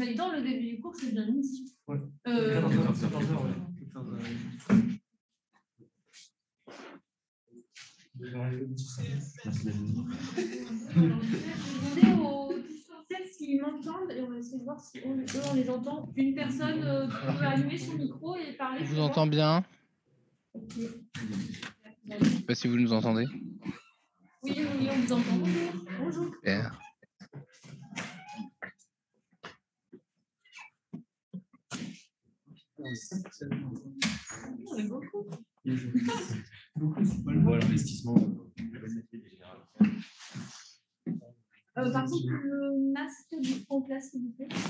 emploi du temps, le début du cours, c'est bien midi. Ouais. 14h, ouais. Je vais demander aux distanciels s'ils m'entendent et on va essayer de voir si eux, on les entend. Une personne peut allumer son micro et parler. Je vous entends bien. Okay. Je ne sais pas si vous nous entendez. Oui, on vous entend. Bonjour. Bonjour. Super. On est beaucoup. Voilà, l'investissement. Par contre, le masque du en place, s'il vous plaît. Est-ce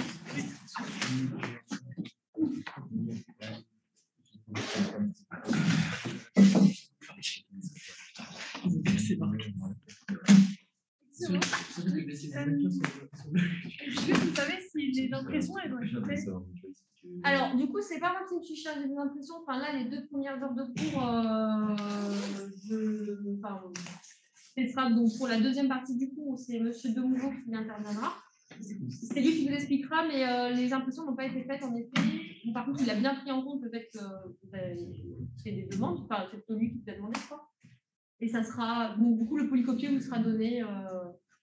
que vous savez si les impressions elles vont être faites? Alors, du coup, c'est pas moi qui me suis chargée des impressions. Enfin, là, les 2 premières heures de cours, ce sera donc pour la deuxième partie du cours, c'est M. Demougeot qui interviendra. C'est lui qui vous expliquera, mais les impressions n'ont pas été faites en effet. Par contre, il a bien pris en compte le fait que vous avez fait des demandes, enfin, c'est lui qui vous a demandé, quoi. Et ça sera, donc du coup, le polycopier vous sera donné,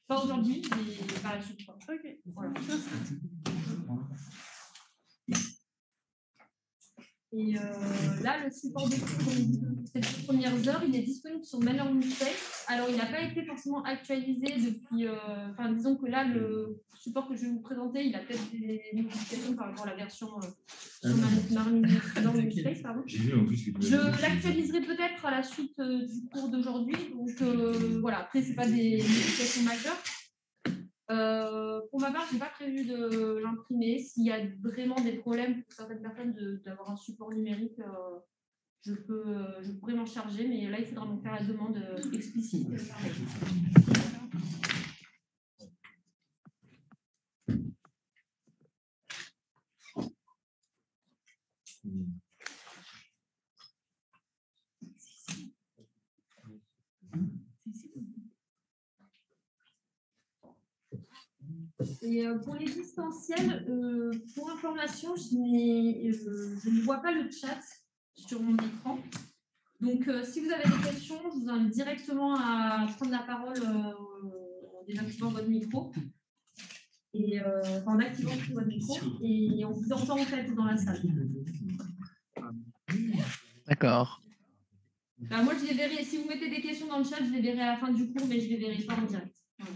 pas aujourd'hui, mais par la suite. Ok, voilà. Et là, le support de cours, ces 2 premières heures, il est disponible sur Mailerlin Space. Alors, il n'a pas été forcément actualisé depuis. Enfin, disons que là, le support que je vais vous présenter, il a peut-être des modifications par rapport à la version sur Mailerlin Space. Pardon. Je l'actualiserai peut-être à la suite du cours d'aujourd'hui. Donc, voilà, après, ce n'est pas des modifications majeures. Pour ma part, je n'ai pas prévu de l'imprimer. S'il y a vraiment des problèmes pour certaines personnes d'avoir un support numérique, je pourrais m'en charger, mais là, il faudra m'en faire la demande explicite. Et pour les distanciels, pour information, je ne vois pas le chat sur mon écran. Donc, si vous avez des questions, je vous invite directement à prendre la parole en désactivant votre micro. Et en activant votre micro. Et on vous entend en fait dans la salle. D'accord. Bah, moi, je les verrai. Si vous mettez des questions dans le chat, je les verrai à la fin du cours, mais je les verrai pas en direct. Voilà.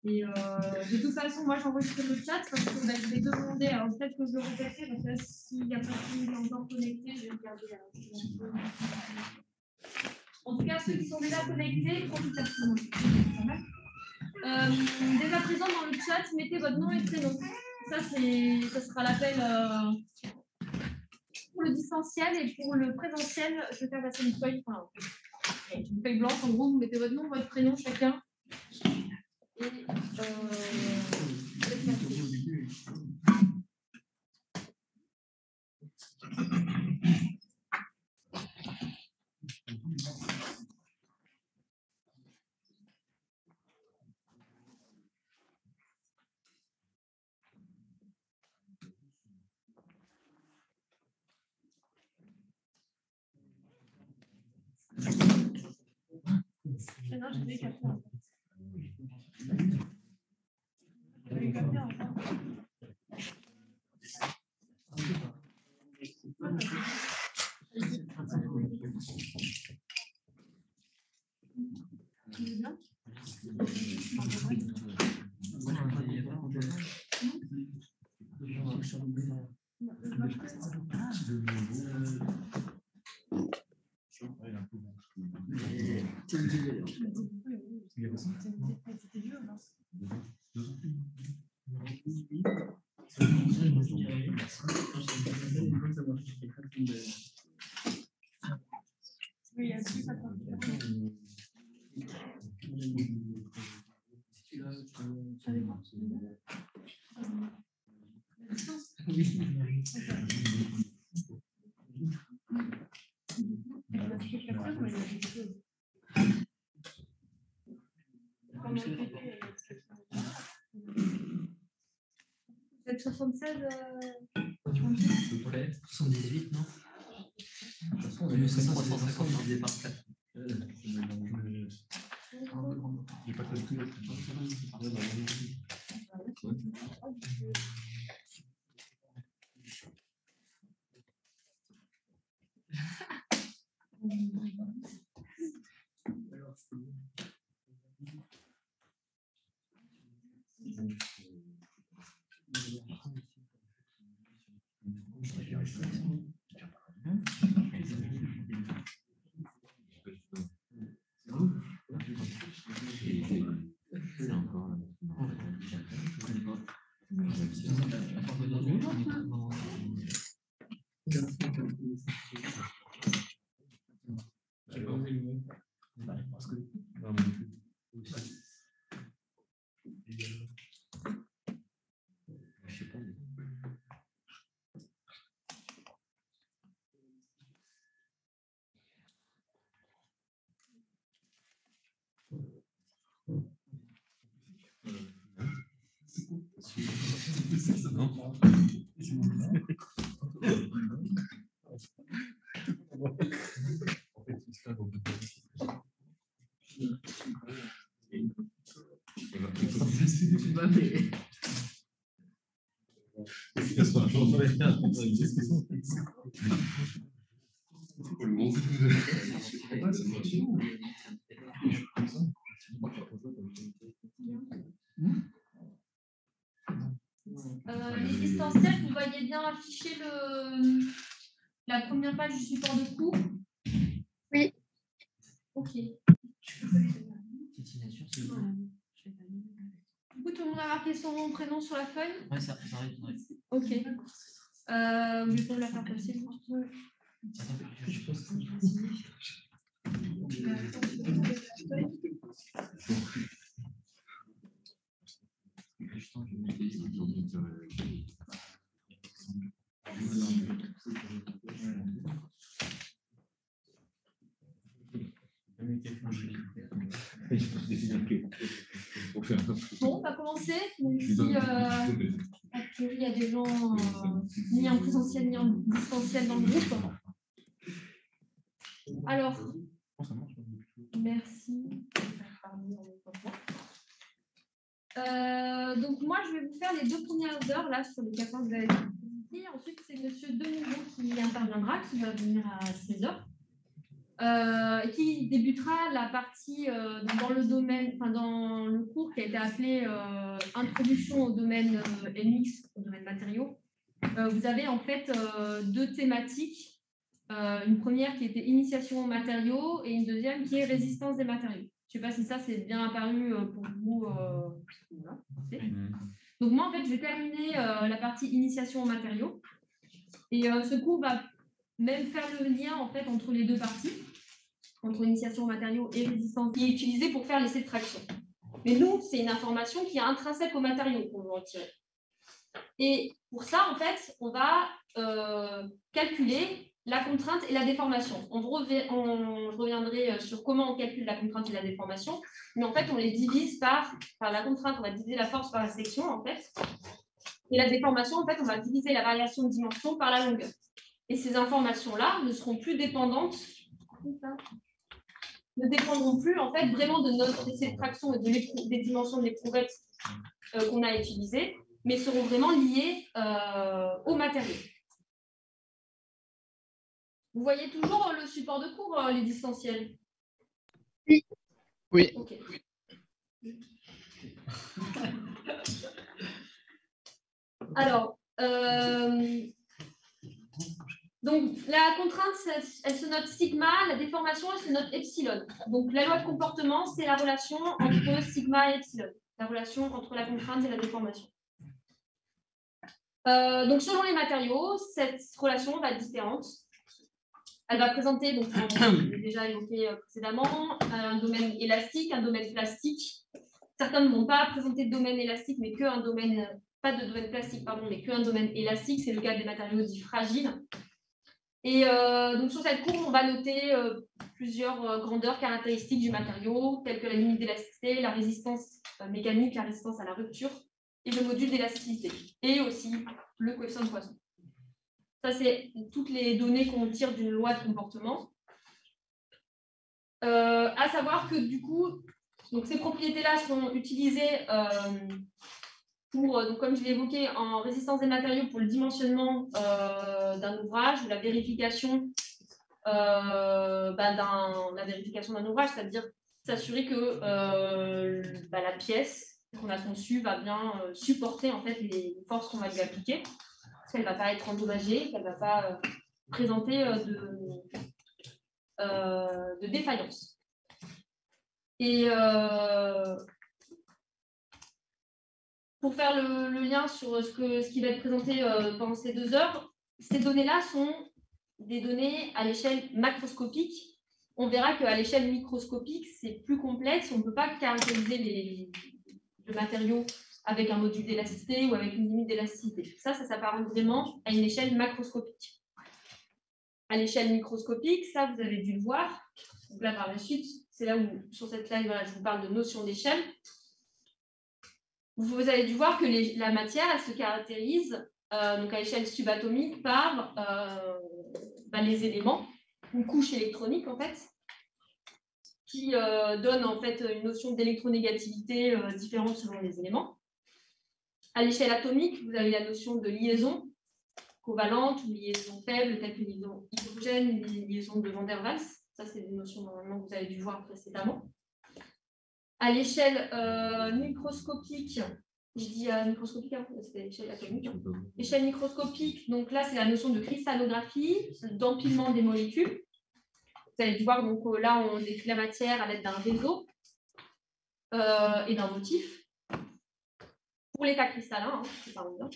Et de toute façon, moi, j'enregistre le chat parce que je vais demander, alors peut-être que je le répéterai, parce que s'il n'y a pas de qui est encore connecté, je vais regarder. En tout cas, ceux qui sont déjà connectés, profitez absolument. Dès à présent, dans le chat, mettez votre nom et prénom. Ça sera l'appel pour le distanciel et pour le présentiel. Je vais faire passer une feuille blanche. En gros, vous mettez votre nom, votre prénom chacun. Et non, je vais capter. peut-être 76. 78, non? De toute façon, on est 350 divisé par 4. J'ai pas calculé. Les distanciels, vous voyez bien afficher la première page du support de cours? Oui. Ok. Petite signature, c'est Du coup, tout le monde a marqué son prénom sur la feuille? Ouais, ça arrive. Ok. Je peux la faire passer. Bon, on va commencer. Donc, si a priori il y a des gens ni en présentiel ni en distanciel dans le groupe. Alors, merci. Donc moi, je vais vous faire les 2 premières heures là sur les 4 ans que vous avez dit. Ensuite, c'est Monsieur Denouveau qui interviendra, qui va venir à 16h. Qui débutera la partie dans le domaine, enfin dans le cours qui a été appelé Introduction au domaine MX, au domaine matériaux. Vous avez en fait 2 thématiques. Une première qui était Initiation aux matériaux et une deuxième qui est Résistance des matériaux. Je ne sais pas si ça c'est bien apparu pour vous. Voilà. Donc moi en fait je vais terminer la partie Initiation aux matériaux et ce cours va même faire le lien en fait entre les 2 parties, entre initiation aux matériaux et résistance, qui est utilisée pour faire l'essai de traction. Mais nous, c'est une information qui est intrinsèque aux matériaux qu'on veut retirer. Et pour ça, en fait, on va calculer la contrainte et la déformation. Je reviendrai sur comment on calcule la contrainte et la déformation, mais en fait, on les divise par la contrainte, on va diviser la force par la section, en fait. Et la déformation, en fait, on va diviser la variation de dimension par la longueur. Et ces informations-là ne seront plus dépendantes, ne dépendront plus en fait vraiment de notre essai de traction et des dimensions de l'éprouvette qu'on a utilisées, mais seront vraiment liées aux matériaux. Vous voyez toujours le support de cours, les distanciels? Oui. Oui. Ok. Alors, donc la contrainte, elle se note sigma, la déformation, elle se note epsilon. Donc la loi de comportement, c'est la relation entre sigma et epsilon, la relation entre la contrainte et la déformation. Donc selon les matériaux, cette relation va être différente. Elle va présenter, donc on l'a déjà évoqué précédemment, un domaine élastique, un domaine plastique. Certains ne vont pas présenter de domaine élastique, mais qu'un domaine, pas de domaine plastique, pardon, mais qu'un domaine élastique. C'est le cas des matériaux dits fragiles. Et donc sur cette courbe, on va noter plusieurs grandeurs caractéristiques du matériau, telles que la limite d'élasticité, la résistance mécanique, la résistance à la rupture, et le module d'élasticité, et aussi le coefficient de Poisson. Ça, c'est toutes les données qu'on tire d'une loi de comportement. À savoir que du coup, donc ces propriétés-là sont utilisées pour, donc comme je l'ai évoqué, en résistance des matériaux pour le dimensionnement d'un ouvrage ou la vérification la vérification d'un ouvrage, c'est-à-dire s'assurer que la pièce qu'on a conçue va bien supporter en fait les forces qu'on va lui appliquer, qu'elle ne va pas être endommagée, qu'elle ne va pas présenter de défaillance. Et pour faire le lien sur ce qui va être présenté pendant ces 2 heures, ces données-là sont des données à l'échelle macroscopique. On verra qu'à l'échelle microscopique, c'est plus complexe. On ne peut pas caractériser le matériau avec un module d'élasticité ou avec une limite d'élasticité. Ça s'apparente vraiment à une échelle macroscopique. À l'échelle microscopique, ça, vous avez dû le voir. Donc là, par la suite, c'est là où, sur cette slide, voilà, je vous parle de notion d'échelle. Vous avez dû voir que la matière, elle se caractérise donc à l'échelle subatomique par les éléments, une couche électronique en fait, qui donne en fait une notion d'électronégativité différente selon les éléments. À l'échelle atomique, vous avez la notion de liaison covalente ou liaison faible, telle que liaison hydrogène, liaison de Van der Waals. Ça, c'est des notions normalement que vous avez dû voir précédemment. À l'échelle microscopique, je dis microscopique, c'était l'échelle atomique. L'échelle microscopique, donc là, c'est la notion de cristallographie, d'empilement des molécules. Vous allez voir, donc là, on décrit la matière à l'aide d'un réseau et d'un motif. Pour l'état cristallin, c'est pas bien.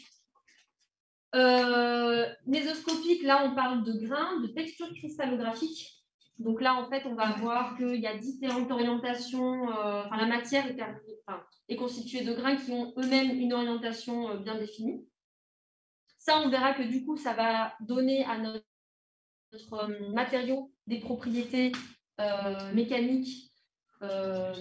Mésoscopique, là, on parle de grains, de texture cristallographique. Donc là, en fait, on va voir qu'il y a différentes orientations. La matière est constituée de grains qui ont eux-mêmes une orientation bien définie. Ça, on verra que du coup, ça va donner à notre matériau des propriétés mécaniques. Notre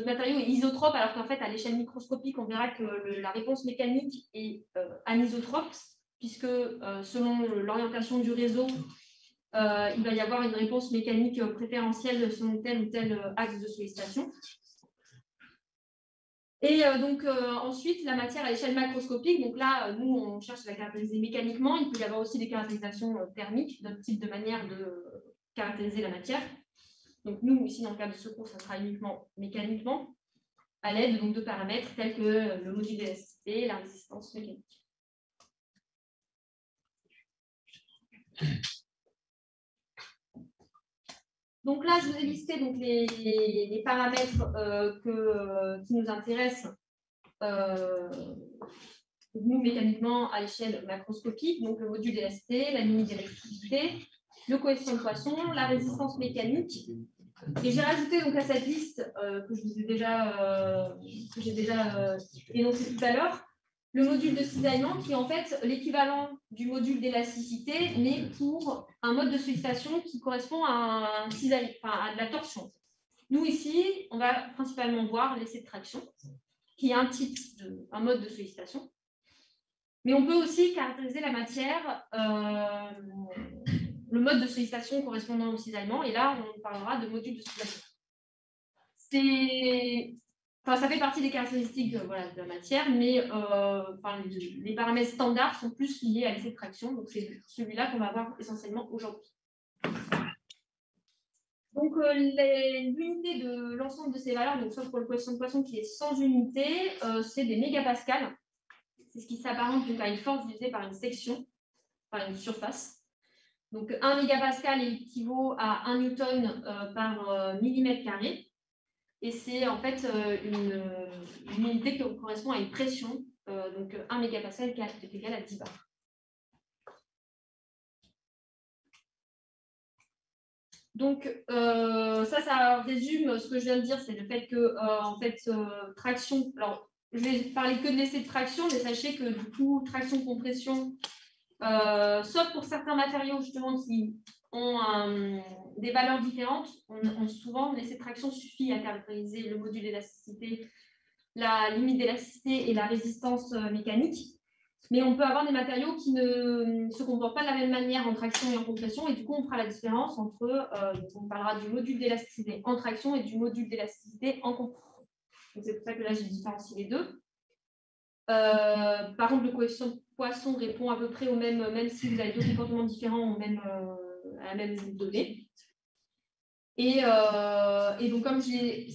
matériau est isotrope, alors qu'en fait, à l'échelle microscopique, on verra que la réponse mécanique est anisotrope, puisque selon l'orientation du réseau, il va y avoir une réponse mécanique préférentielle selon tel ou tel axe de sollicitation. Et ensuite, la matière à l'échelle macroscopique, donc là, nous, on cherche à la caractériser mécaniquement. Il peut y avoir aussi des caractérisations thermiques, d'autres types de manières de caractériser la matière. Donc nous, ici, dans le cadre de ce cours, ça sera uniquement mécaniquement, à l'aide de paramètres tels que le module d'élasticité et la résistance mécanique. Donc là, je vous ai listé donc, les paramètres qui nous intéressent, nous, mécaniquement, à l'échelle macroscopique, donc le module d'élasticité, la limite d'électricité, le coefficient de Poisson, la résistance mécanique. Et j'ai rajouté donc, à cette liste que j'ai déjà énoncée tout à l'heure, le module de cisaillement qui est en fait l'équivalent du module d'élasticité, mais pour un mode de sollicitation qui correspond à un cisaillement, à de la torsion. Nous, ici, on va principalement voir l'essai de traction, qui est un mode de sollicitation. Mais on peut aussi caractériser la matière, le mode de sollicitation correspondant au cisaillement, et là, on parlera de module de cisaillement. Ça fait partie des caractéristiques de la matière, mais les paramètres standards sont plus liés à l'essai de traction, donc c'est celui-là qu'on va voir essentiellement aujourd'hui. Donc, l'unité de l'ensemble de ces valeurs, donc sauf pour le coefficient de Poisson qui est sans unité, c'est des mégapascales. C'est ce qui s'apparente à une force divisée par une section, par une surface. Donc, 1 mégapascal équivaut à 1 newton par millimètre carré. Et c'est en fait une unité qui correspond à une pression, donc 1 mégapascal est égal à 10 bars. Donc, ça résume ce que je viens de dire, c'est le fait que, traction, alors je vais parler que de l'essai de traction, mais sachez que du coup, traction-compression, sauf pour certains matériaux justement qui ont des valeurs différentes, souvent l'essai de traction suffit à caractériser le module d'élasticité la limite d'élasticité et la résistance mécanique. Mais on peut avoir des matériaux qui ne se comportent pas de la même manière en traction et en compression, et du coup, on fera la différence entre, on parlera du module d'élasticité en traction et du module d'élasticité en compression. C'est pour ça que là, j'ai différencié les deux. Par exemple, le coefficient de Poisson répond à peu près au même, même si vous avez deux comportements différents au même, à la même donnée. Et donc, comme j'ai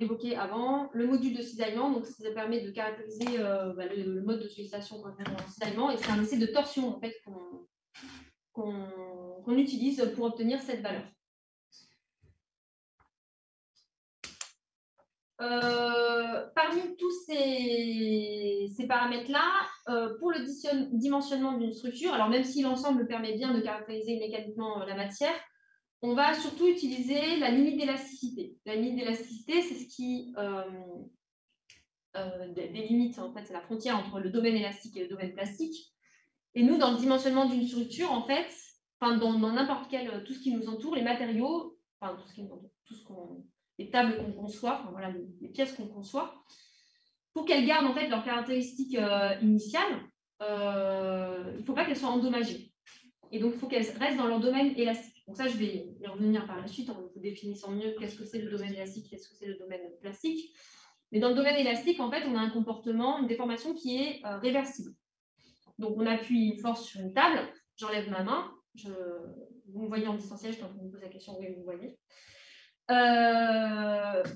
évoqué avant, le module de cisaillement, donc ça permet de caractériser le mode de sollicitation qu'on appelle en cisaillement, et c'est un essai de torsion en fait, qu'on utilise pour obtenir cette valeur. Parmi tous ces paramètres-là, pour le dimensionnement d'une structure, alors même si l'ensemble permet bien de caractériser mécaniquement la matière, on va surtout utiliser la limite d'élasticité. La limite d'élasticité, c'est ce qui délimite, en fait, c'est la frontière entre le domaine élastique et le domaine plastique. Et nous, dans le dimensionnement d'une structure, en fait, dans n'importe quel, tout ce qui nous entoure, les matériaux, les tables qu'on conçoit, voilà, les pièces qu'on conçoit, pour qu'elles gardent en fait leurs caractéristiques initiales, il ne faut pas qu'elles soient endommagées. Et donc, il faut qu'elles restent dans leur domaine élastique. Donc ça, je vais y revenir par la suite en vous définissant mieux qu'est-ce que c'est le domaine élastique, qu'est-ce que c'est le domaine plastique. Mais dans le domaine élastique, en fait, on a un comportement, une déformation qui est réversible. Donc, on appuie une force sur une table, j'enlève ma main, vous me voyez en distanciel, je suis en train de vous poser la question, oui, vous me voyez.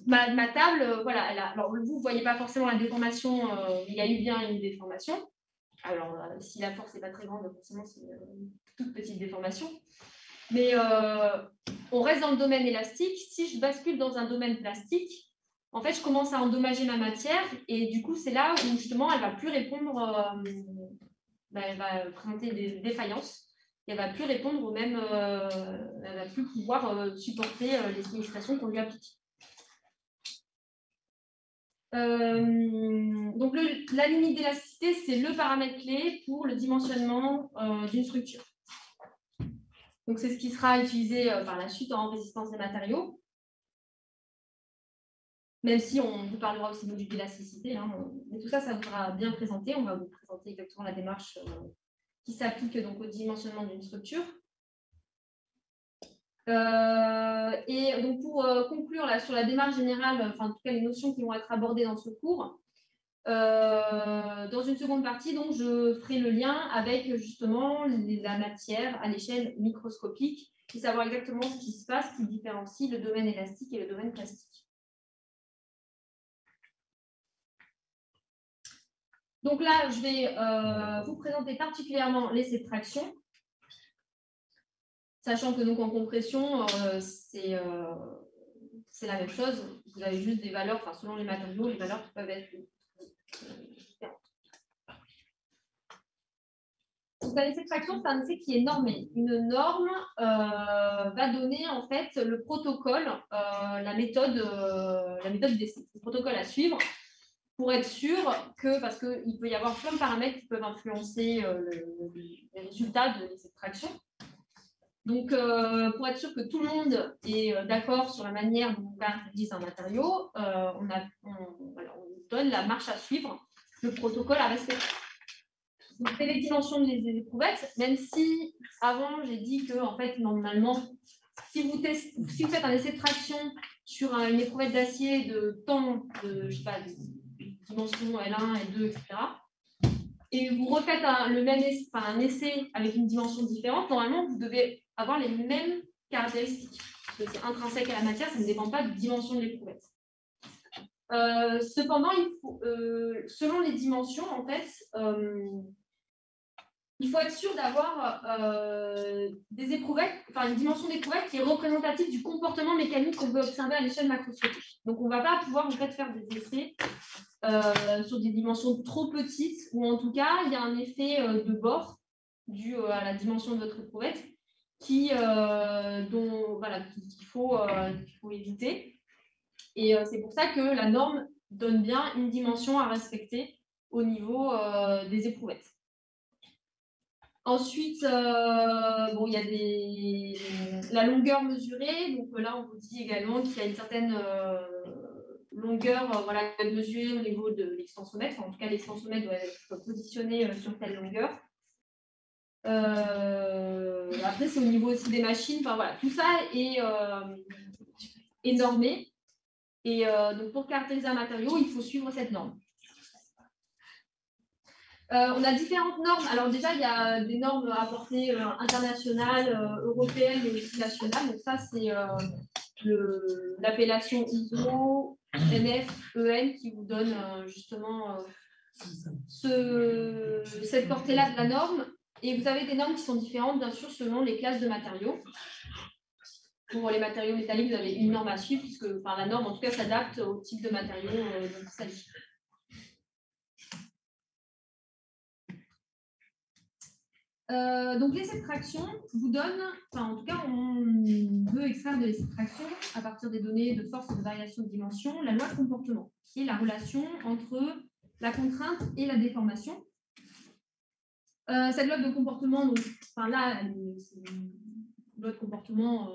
Ma table, voilà, alors vous ne voyez pas forcément la déformation, il y a eu bien une déformation. Alors, si la force n'est pas très grande, forcément, c'est une toute petite déformation. Mais on reste dans le domaine élastique. Si je bascule dans un domaine plastique, en fait, je commence à endommager ma matière et du coup, c'est là où justement, elle ne va plus répondre, elle va présenter des défaillances. Et elle ne va plus répondre au même, elle ne va plus pouvoir supporter les sollicitations qu'on lui applique. Donc, la limite d'élasticité, c'est le paramètre clé pour le dimensionnement d'une structure. Donc, c'est ce qui sera utilisé par la suite en résistance des matériaux. Même si on vous parlera aussi du module d'élasticité. Hein, mais tout ça, ça vous sera bien présenté. On va vous présenter exactement la démarche qui s'applique donc au dimensionnement d'une structure. Et donc, pour conclure là, sur la démarche générale, enfin, en tout cas, les notions qui vont être abordées dans ce cours, dans une seconde partie, donc, je ferai le lien avec justement la matière à l'échelle microscopique et savoir exactement ce qui se passe, qui différencie le domaine élastique et le domaine plastique. Donc là, je vais vous présenter particulièrement l'essai de traction, sachant que donc en compression, c'est la même chose. Vous avez juste des valeurs, enfin, selon les matériaux, les valeurs qui peuvent être différentes. Donc, l'essai de traction, c'est un essai qui est normé. Une norme va donner en fait le protocole, la méthode d'essai, le protocole à suivre pour être sûr que, parce qu'il peut y avoir plein de paramètres qui peuvent influencer les résultats de l'essai de traction. Donc, pour être sûr que tout le monde est d'accord sur la manière dont on caractérise un matériau, on donne la marche à suivre, le protocole à respecter. Donc, c'est les dimensions des éprouvettes, même si avant j'ai dit que, en fait, normalement, si vous faites un essai de traction sur une éprouvette d'acier de temps, je sais pas, de dimension L1, L2, etc., et vous refaites un essai avec une dimension différente, normalement, vous devez avoir les mêmes caractéristiques. Parce que c'est intrinsèque à la matière, ça ne dépend pas de la dimension de l'éprouvette. Cependant, selon les dimensions, en fait, il faut être sûr d'avoir des éprouvettes, enfin une dimension d'éprouvette qui est représentative du comportement mécanique qu'on peut observer à l'échelle macroscopique. Donc, on ne va pas pouvoir en fait faire des essais sur des dimensions trop petites, ou en tout cas, il y a un effet de bord dû à la dimension de votre éprouvette qu'il faut éviter. Et c'est pour ça que la norme donne bien une dimension à respecter au niveau des éprouvettes. Ensuite, il y a la longueur mesurée. Donc là, on vous dit également qu'il y a une certaine longueur, voilà, mesurée au niveau de l'extensomètre. En tout cas, l'extensomètre doit être positionné sur telle longueur. Après, c'est au niveau aussi des machines. Enfin, voilà, tout ça est normé. Et donc, pour caractériser un matériau, il faut suivre cette norme. On a différentes normes. Alors déjà, il y a des normes à portée internationale, européenne et aussi nationale. Donc ça, c'est l'appellation ISO, NF, EN qui vous donne justement cette portée-là de la norme. Et vous avez des normes qui sont différentes, bien sûr, selon les classes de matériaux. Pour les matériaux métalliques, vous avez une norme à suivre, puisque la norme, en tout cas, s'adapte au type de matériau dont il s'agit. Donc les subtractions vous donnent, en tout cas on veut extraire de les subtractions à partir des données de force et de variation de dimension, la loi de comportement, qui est la relation entre la contrainte et la déformation. Cette loi de comportement, donc, là, c'est une loi de comportement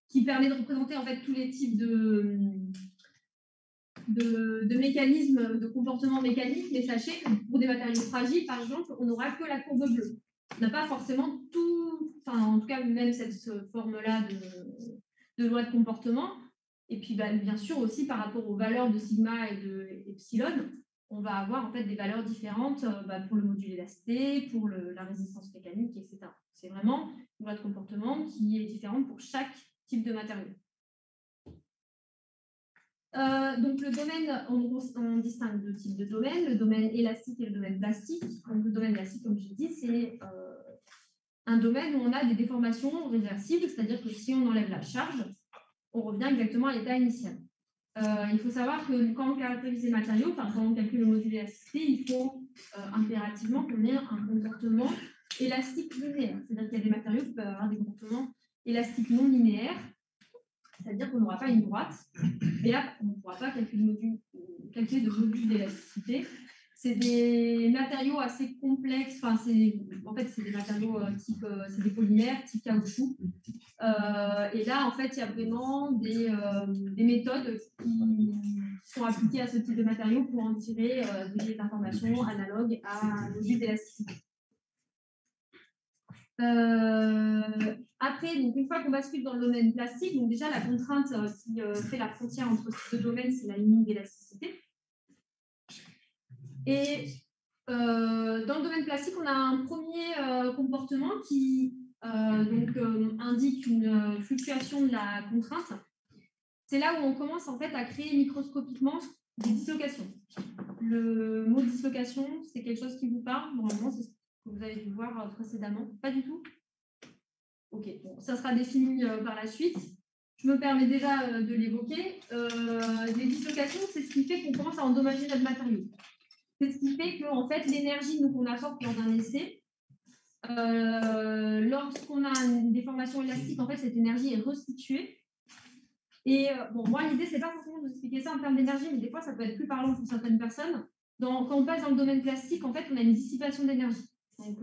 qui permet de représenter en fait tous les types de mécanismes de comportement mécanique, mais sachez que pour des matériaux fragiles, par exemple, on n'aura que la courbe bleue. On n'a pas forcément tout, en tout cas même cette forme-là de loi de comportement. Et puis bien sûr aussi par rapport aux valeurs de sigma et de epsilon, on va avoir en fait des valeurs différentes pour le module élasté, pour la résistance mécanique, etc. C'est vraiment une loi de comportement qui est différente pour chaque type de matériau. Donc le domaine, on distingue deux types de domaines, le domaine élastique et le domaine plastique. Donc le domaine élastique, comme je l'ai dit, c'est un domaine où on a des déformations réversibles, c'est-à-dire que si on enlève la charge, on revient exactement à l'état initial. Il faut savoir que quand on caractérise les matériaux, quand on calcule le module élasticité, il faut impérativement qu'on ait un comportement élastique linéaire. C'est-à-dire qu'il y a des matériaux qui peuvent avoir des comportements élastiques non linéaires, c'est-à-dire qu'on n'aura pas une droite, et là, on ne pourra pas calculer de module d'élasticité. C'est des matériaux assez complexes, en fait, c'est des matériaux type, c'est des polymères, type caoutchouc. Et là, en fait, il y a vraiment des méthodes qui sont appliquées à ce type de matériaux pour en tirer des informations analogues à un module d'élasticité. Après, donc une fois qu'on bascule dans le domaine plastique, donc déjà la contrainte qui fait la frontière entre ces deux domaines, c'est la limite d'élasticité. Et dans le domaine plastique, on a un premier comportement qui indique une fluctuation de la contrainte. C'est là où on commence en fait à créer microscopiquement des dislocations. Le mot dislocation, c'est quelque chose qui vous parle? Normalement, c'est ce que vous avez dû voir précédemment. Pas du tout? Ok, bon, ça sera défini par la suite. Je me permets déjà de l'évoquer. Les dislocations, c'est ce qui fait qu'on commence à endommager notre matériau. C'est ce qui fait que en fait, l'énergie qu'on apporte lors d'un essai, lorsqu'on a une déformation élastique, en fait, cette énergie est restituée. Et moi, l'idée, c'est pas forcément de vous expliquer ça en termes d'énergie, mais des fois, ça peut être plus parlant pour certaines personnes. Quand on passe dans le domaine plastique, en fait, on a une dissipation d'énergie. Donc,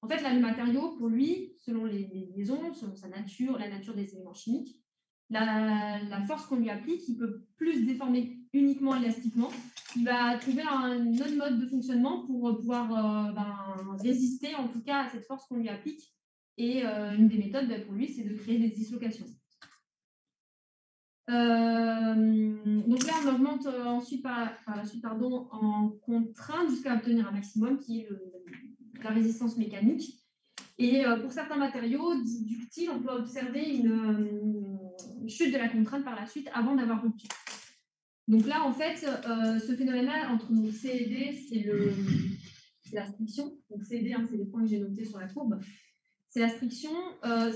en fait, là, le matériau, pour lui, selon les liaisons, selon sa nature, la nature des éléments chimiques, la force qu'on lui applique, il peut plus déformer uniquement élastiquement. Il va trouver un autre mode de fonctionnement pour pouvoir résister, en tout cas, à cette force qu'on lui applique. Et une des méthodes, pour lui, c'est de créer des dislocations. Donc là, on augmente ensuite par la suite en contrainte jusqu'à obtenir un maximum qui est la résistance mécanique. Et pour certains matériaux ductiles, on peut observer une chute de la contrainte par la suite avant d'avoir rupture. Donc là, en fait, ce phénomène-là, entre C et D, c'est la striction. Donc C et D, c'est les points que j'ai notés sur la courbe. C'est la striction,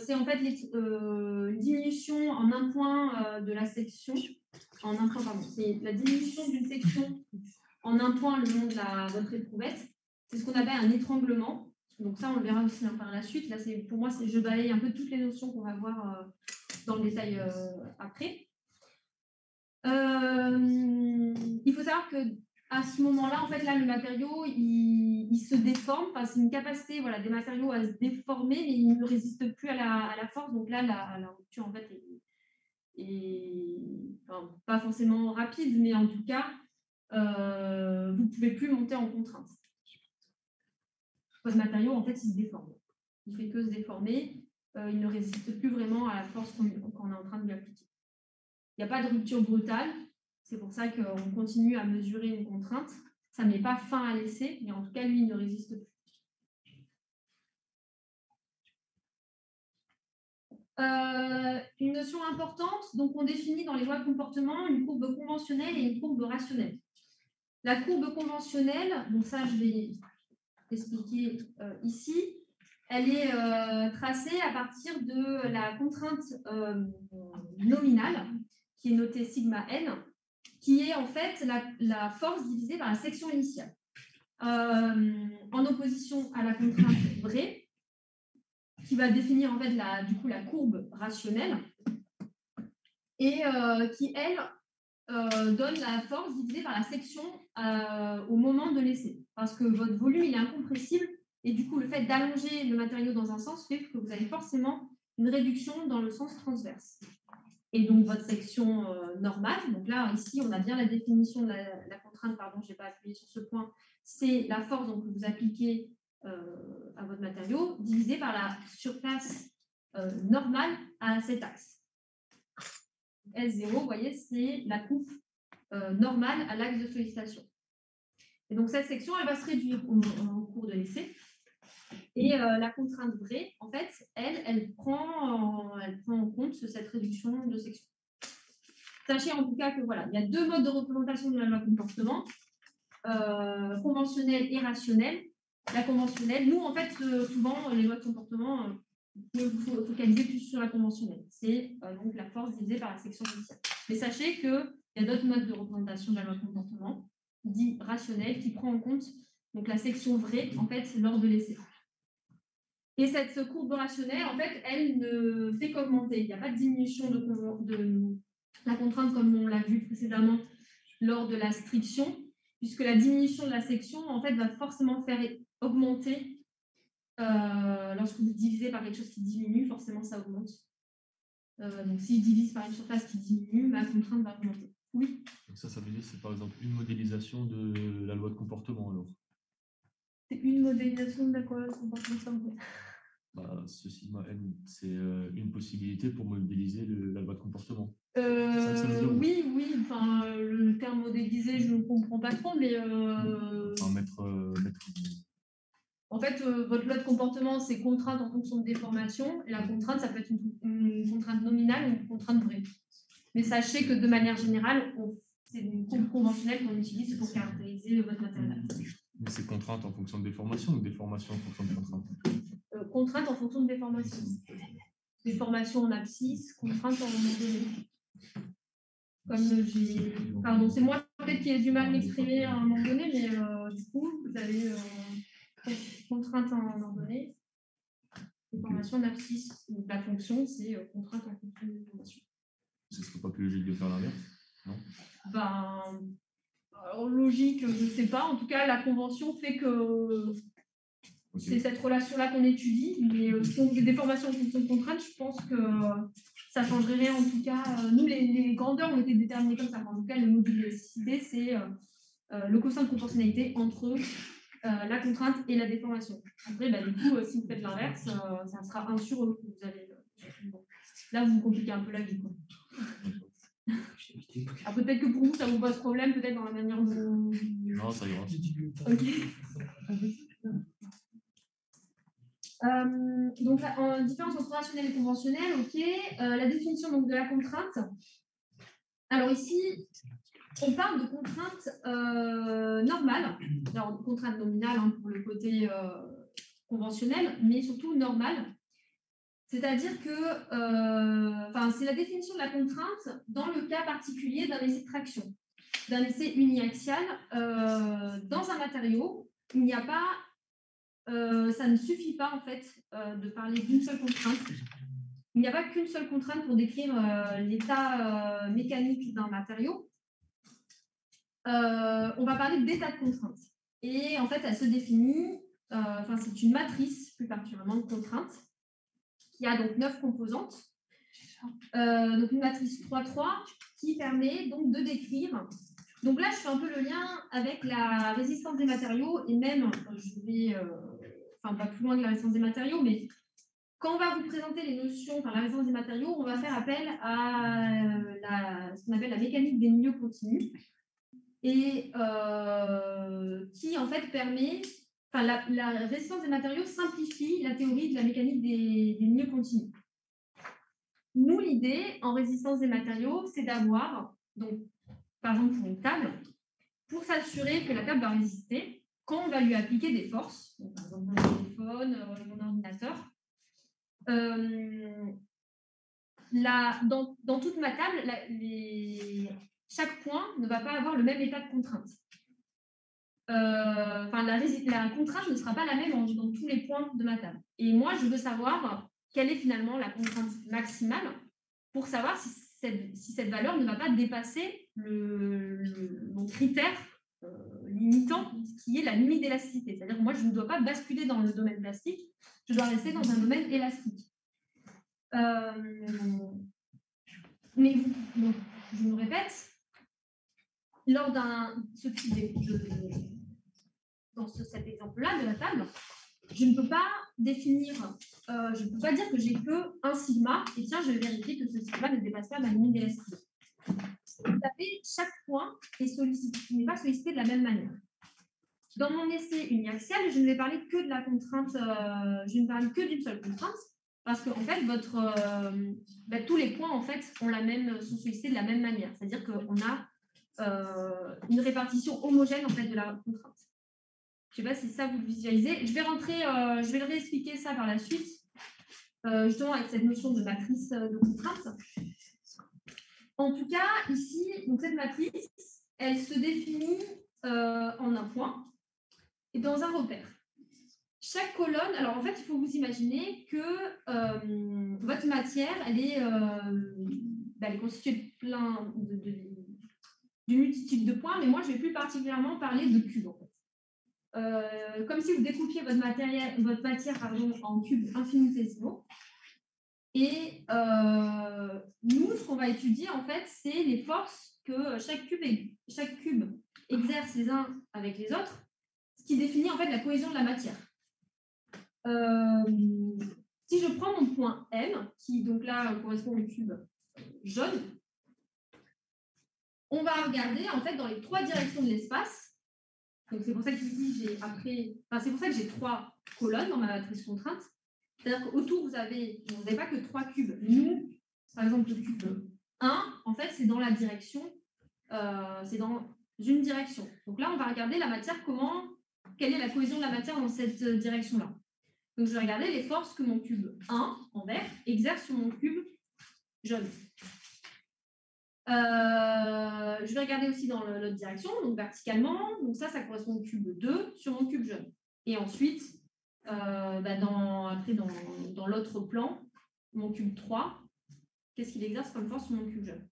c'est en fait une diminution en un point de la section, c'est la diminution d'une section en un point le long de votre éprouvette. C'est ce qu'on appelle un étranglement. Donc ça, on le verra aussi par la suite. Là, pour moi, je balaye un peu toutes les notions qu'on va voir dans le détail après. Il faut savoir que à ce moment-là, en fait, là, le matériau, il se déforme. C'est une capacité des matériaux à se déformer, mais ils ne résistent plus à la force. Donc là, la rupture, en fait, pas forcément rapide, mais en tout cas, vous ne pouvez plus monter en contrainte. Votre matériau, en fait, il se déforme. Il ne fait que se déformer. Il ne résiste plus vraiment à la force qu'on est en train de lui appliquer. Il n'y a pas de rupture brutale. C'est pour ça qu'on continue à mesurer une contrainte. Ça ne met pas fin à l'essai, mais en tout cas, lui, il ne résiste plus. Une notion importante, donc on définit dans les lois de comportement une courbe conventionnelle et une courbe rationnelle. La courbe conventionnelle, donc ça je vais expliquer ici, elle est tracée à partir de la contrainte nominale, qui est notée sigma n, qui est en fait la force divisée par la section initiale. En opposition à la contrainte vraie, qui va définir en fait la courbe rationnelle et qui, elle, donne la force divisée par la section au moment de l'essai. Parce que votre volume, il est incompressible et du coup, le fait d'allonger le matériau dans un sens fait que vous avez forcément une réduction dans le sens transverse. Et donc, votre section normale, donc là, ici, on a bien la définition de la contrainte, pardon, je n'ai pas appuyé sur ce point, c'est la force donc, que vous appliquez à votre matériau, divisé par la surface normale à cet axe. S0, vous voyez, c'est la coupe normale à l'axe de sollicitation. Et donc, cette section, elle va se réduire au cours de l'essai. Et la contrainte vraie, en fait, elle prend en compte cette réduction de section. Sachez en tout cas que voilà, il y a deux modes de représentation de la loi de comportement, conventionnelle et rationnelle. La conventionnelle, nous, en fait, souvent, les lois de comportement, il faut focaliser plus sur la conventionnelle. C'est donc la force divisée par la section initiale. Mais sachez qu'il y a d'autres modes de représentation de la loi de comportement, dit rationnelle, qui prend en compte donc, la section vraie, en fait, lors de l'essai. Et cette courbe rationnelle, en fait, elle ne fait qu'augmenter. Il n'y a pas de diminution de la contrainte comme on l'a vu précédemment lors de la striction, puisque la diminution de la section, en fait, va forcément faire augmenter. Lorsque vous divisez par quelque chose qui diminue, forcément, ça augmente. Donc, si je divise par une surface qui diminue, ma contrainte va augmenter. Oui. Donc ça veut dire que c'est par exemple une modélisation de la loi de comportement alors. C'est une modélisation de la loi de comportement. Ce sigma n, c'est une possibilité pour modéliser la loi de comportement. Oui, enfin, le terme modélisé, je ne comprends pas trop, mais... En fait, votre loi de comportement, c'est contrainte en fonction de déformation, et la contrainte, ça peut être une contrainte nominale ou une contrainte vraie. Mais sachez que de manière générale, c'est une courbe conventionnelle qu'on utilise pour caractériser votre matériel. Mais c'est contrainte en fonction de déformation ou déformation en fonction de contrainte? Contrainte en fonction de déformation. Déformation en abscisse, contrainte en moment donné. Comme j'ai... Pardon, c'est moi peut-être qui ai du mal à m'exprimer à un moment donné, mais du coup, vous avez contrainte à un moment donné. Déformation en abscisse. Donc la fonction, c'est contrainte en fonction de déformation. Ce ne serait pas plus logique de faire l'inverse, non? Alors, logique, je ne sais pas. En tout cas, la convention fait que c'est cette relation-là qu'on étudie. Mais si on fait des déformations en fonction de contrainte, je pense que ça ne changerait rien. En tout cas, nous, les grandeurs ont été déterminées comme ça. En tout cas, le module de CID, c'est le quotient de proportionnalité entre la contrainte et la déformation. Après, du coup, si vous faites l'inverse, ça sera 1 sur E que vous avez. Là, vous compliquez un peu la vie. Quoi. Après, peut-être que pour vous, ça vous pose problème, peut-être dans la manière dont... Non, ça ira. Ok. Donc, en différence entre rationnel et conventionnel, ok. La définition donc, de la contrainte. Alors ici, on parle de contrainte normale, alors contrainte nominale hein, pour le côté conventionnel, mais surtout normale. C'est-à-dire que c'est la définition de la contrainte dans le cas particulier d'un essai de traction, d'un essai uniaxial dans un matériau. Il n'y a pas, ça ne suffit pas en fait de parler d'une seule contrainte. Il n'y a pas qu'une seule contrainte pour décrire l'état mécanique d'un matériau. On va parler d'état de contrainte. Et en fait, elle se définit, c'est une matrice plus particulièrement de contraintes qui a donc 9 composantes. donc une matrice 3-3 qui permet donc de décrire. Donc là, je fais un peu le lien avec la résistance des matériaux et même, je vais, enfin pas plus loin que la résistance des matériaux, mais quand on va vous présenter les notions, enfin la résistance des matériaux, on va faire appel à ce qu'on appelle la mécanique des milieux continus et qui en fait permet, enfin la résistance des matériaux simplifie la théorie de la mécanique des milieux continus. Nous, l'idée en résistance des matériaux, c'est d'avoir, donc par exemple pour une table, pour s'assurer que la table va résister, quand on va lui appliquer des forces, donc, par exemple mon téléphone, mon ordinateur, dans toute ma table, chaque point ne va pas avoir le même état de contrainte. La contrainte ne sera pas la même dans tous les points de ma table. Et moi, je veux savoir quelle est finalement la contrainte maximale pour savoir si cette valeur ne va pas dépasser mon critère limitant, qui est la limite d'élasticité. C'est-à-dire que moi, je ne dois pas basculer dans le domaine plastique, je dois rester dans un domaine élastique. Mais bon, je me répète, lors ce type dans cet exemple-là de la table, je ne peux pas définir, je ne peux pas dire que j'ai que un sigma et tiens, je vais vérifier que ce sigma ne dépasse pas ma limite d'élasticité. Vous savez, chaque point n'est pas sollicité de la même manière. Dans mon essai uniaxial, je ne vais parler que de la contrainte, je ne parle que d'une seule contrainte, parce qu'en fait, tous les points en fait, sont sollicités de la même manière. C'est-à-dire qu'on a une répartition homogène en fait, de la contrainte. Je ne sais pas si ça vous le visualisez. Je vais le réexpliquer ça par la suite, justement avec cette notion de matrice de contrainte. En tout cas, ici, donc cette matrice, elle se définit en un point et dans un repère. Chaque colonne, alors en fait, il faut vous imaginer que votre matière, elle est constituée d'une multitude de points, mais moi, je vais plus particulièrement parler de cubes. En fait. Comme si vous découpiez votre matière en cubes infinitésimaux. Et nous, ce qu'on va étudier, en fait, c'est les forces que chaque cube exerce les uns avec les autres, ce qui définit en fait la cohésion de la matière. Si je prends mon point M, qui donc là correspond au cube jaune, on va regarder en fait dans les trois directions de l'espace. Donc c'est pour ça qu'ici c'est pour ça que j'ai trois colonnes dans ma matrice contrainte. C'est-à-dire qu'autour, vous n'avez pas que trois cubes. Nous, par exemple, le cube 1, en fait, c'est dans la direction, c'est dans une direction. Donc là, on va regarder la matière, quelle est la cohésion de la matière dans cette direction-là. Donc, je vais regarder les forces que mon cube 1, en vert, exerce sur mon cube jaune. Je vais regarder aussi dans l'autre direction, donc verticalement. Donc ça correspond au cube 2 sur mon cube jaune. Et ensuite, dans l'autre plan, mon cube 3, qu'est-ce qu'il exerce comme force sur mon cube jaune.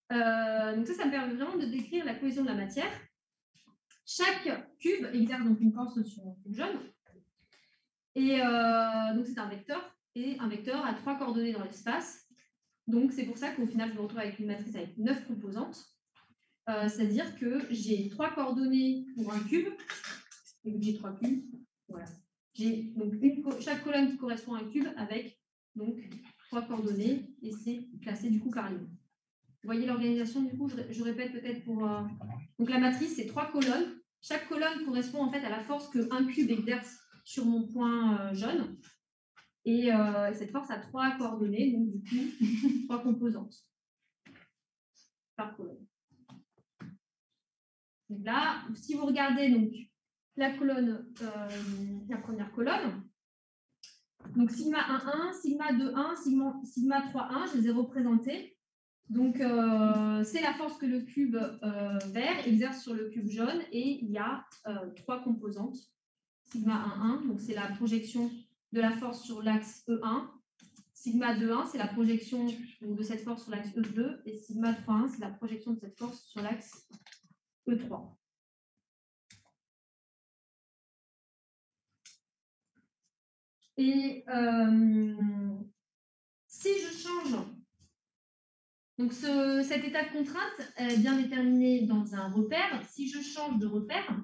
Donc ça me permet vraiment de décrire la cohésion de la matière. Chaque cube exerce donc une force sur mon cube jaune. Et donc c'est un vecteur, et un vecteur a 3 coordonnées dans l'espace. Donc c'est pour ça qu'au final, je me retrouve avec une matrice avec 9 composantes. C'est-à-dire que j'ai 3 coordonnées pour un cube, et donc j'ai 3 cubes. Voilà. J'ai donc chaque colonne qui correspond à un cube avec donc 3 coordonnées et c'est classé du coup par ligne. Vous voyez l'organisation du coup, je répète peut-être pour. Donc la matrice, c'est 3 colonnes. Chaque colonne correspond en fait à la force qu'un cube exerce sur mon point jaune. Et cette force a 3 coordonnées, donc du coup 3 composantes par colonne. Donc là, si vous regardez donc la première colonne. Donc sigma 1,1, sigma 2,1, sigma 3,1, je les ai représentés. Donc c'est la force que le cube vert exerce sur le cube jaune et il y a 3 composantes. Sigma 1,1, donc c'est la projection de la force sur l'axe E1. Sigma 2,1, c'est la projection de cette force sur l'axe E2. Et sigma 3,1, c'est la projection de cette force sur l'axe E3. Et si je change, donc cet état de contrainte est bien déterminé dans un repère. Si je change de repère,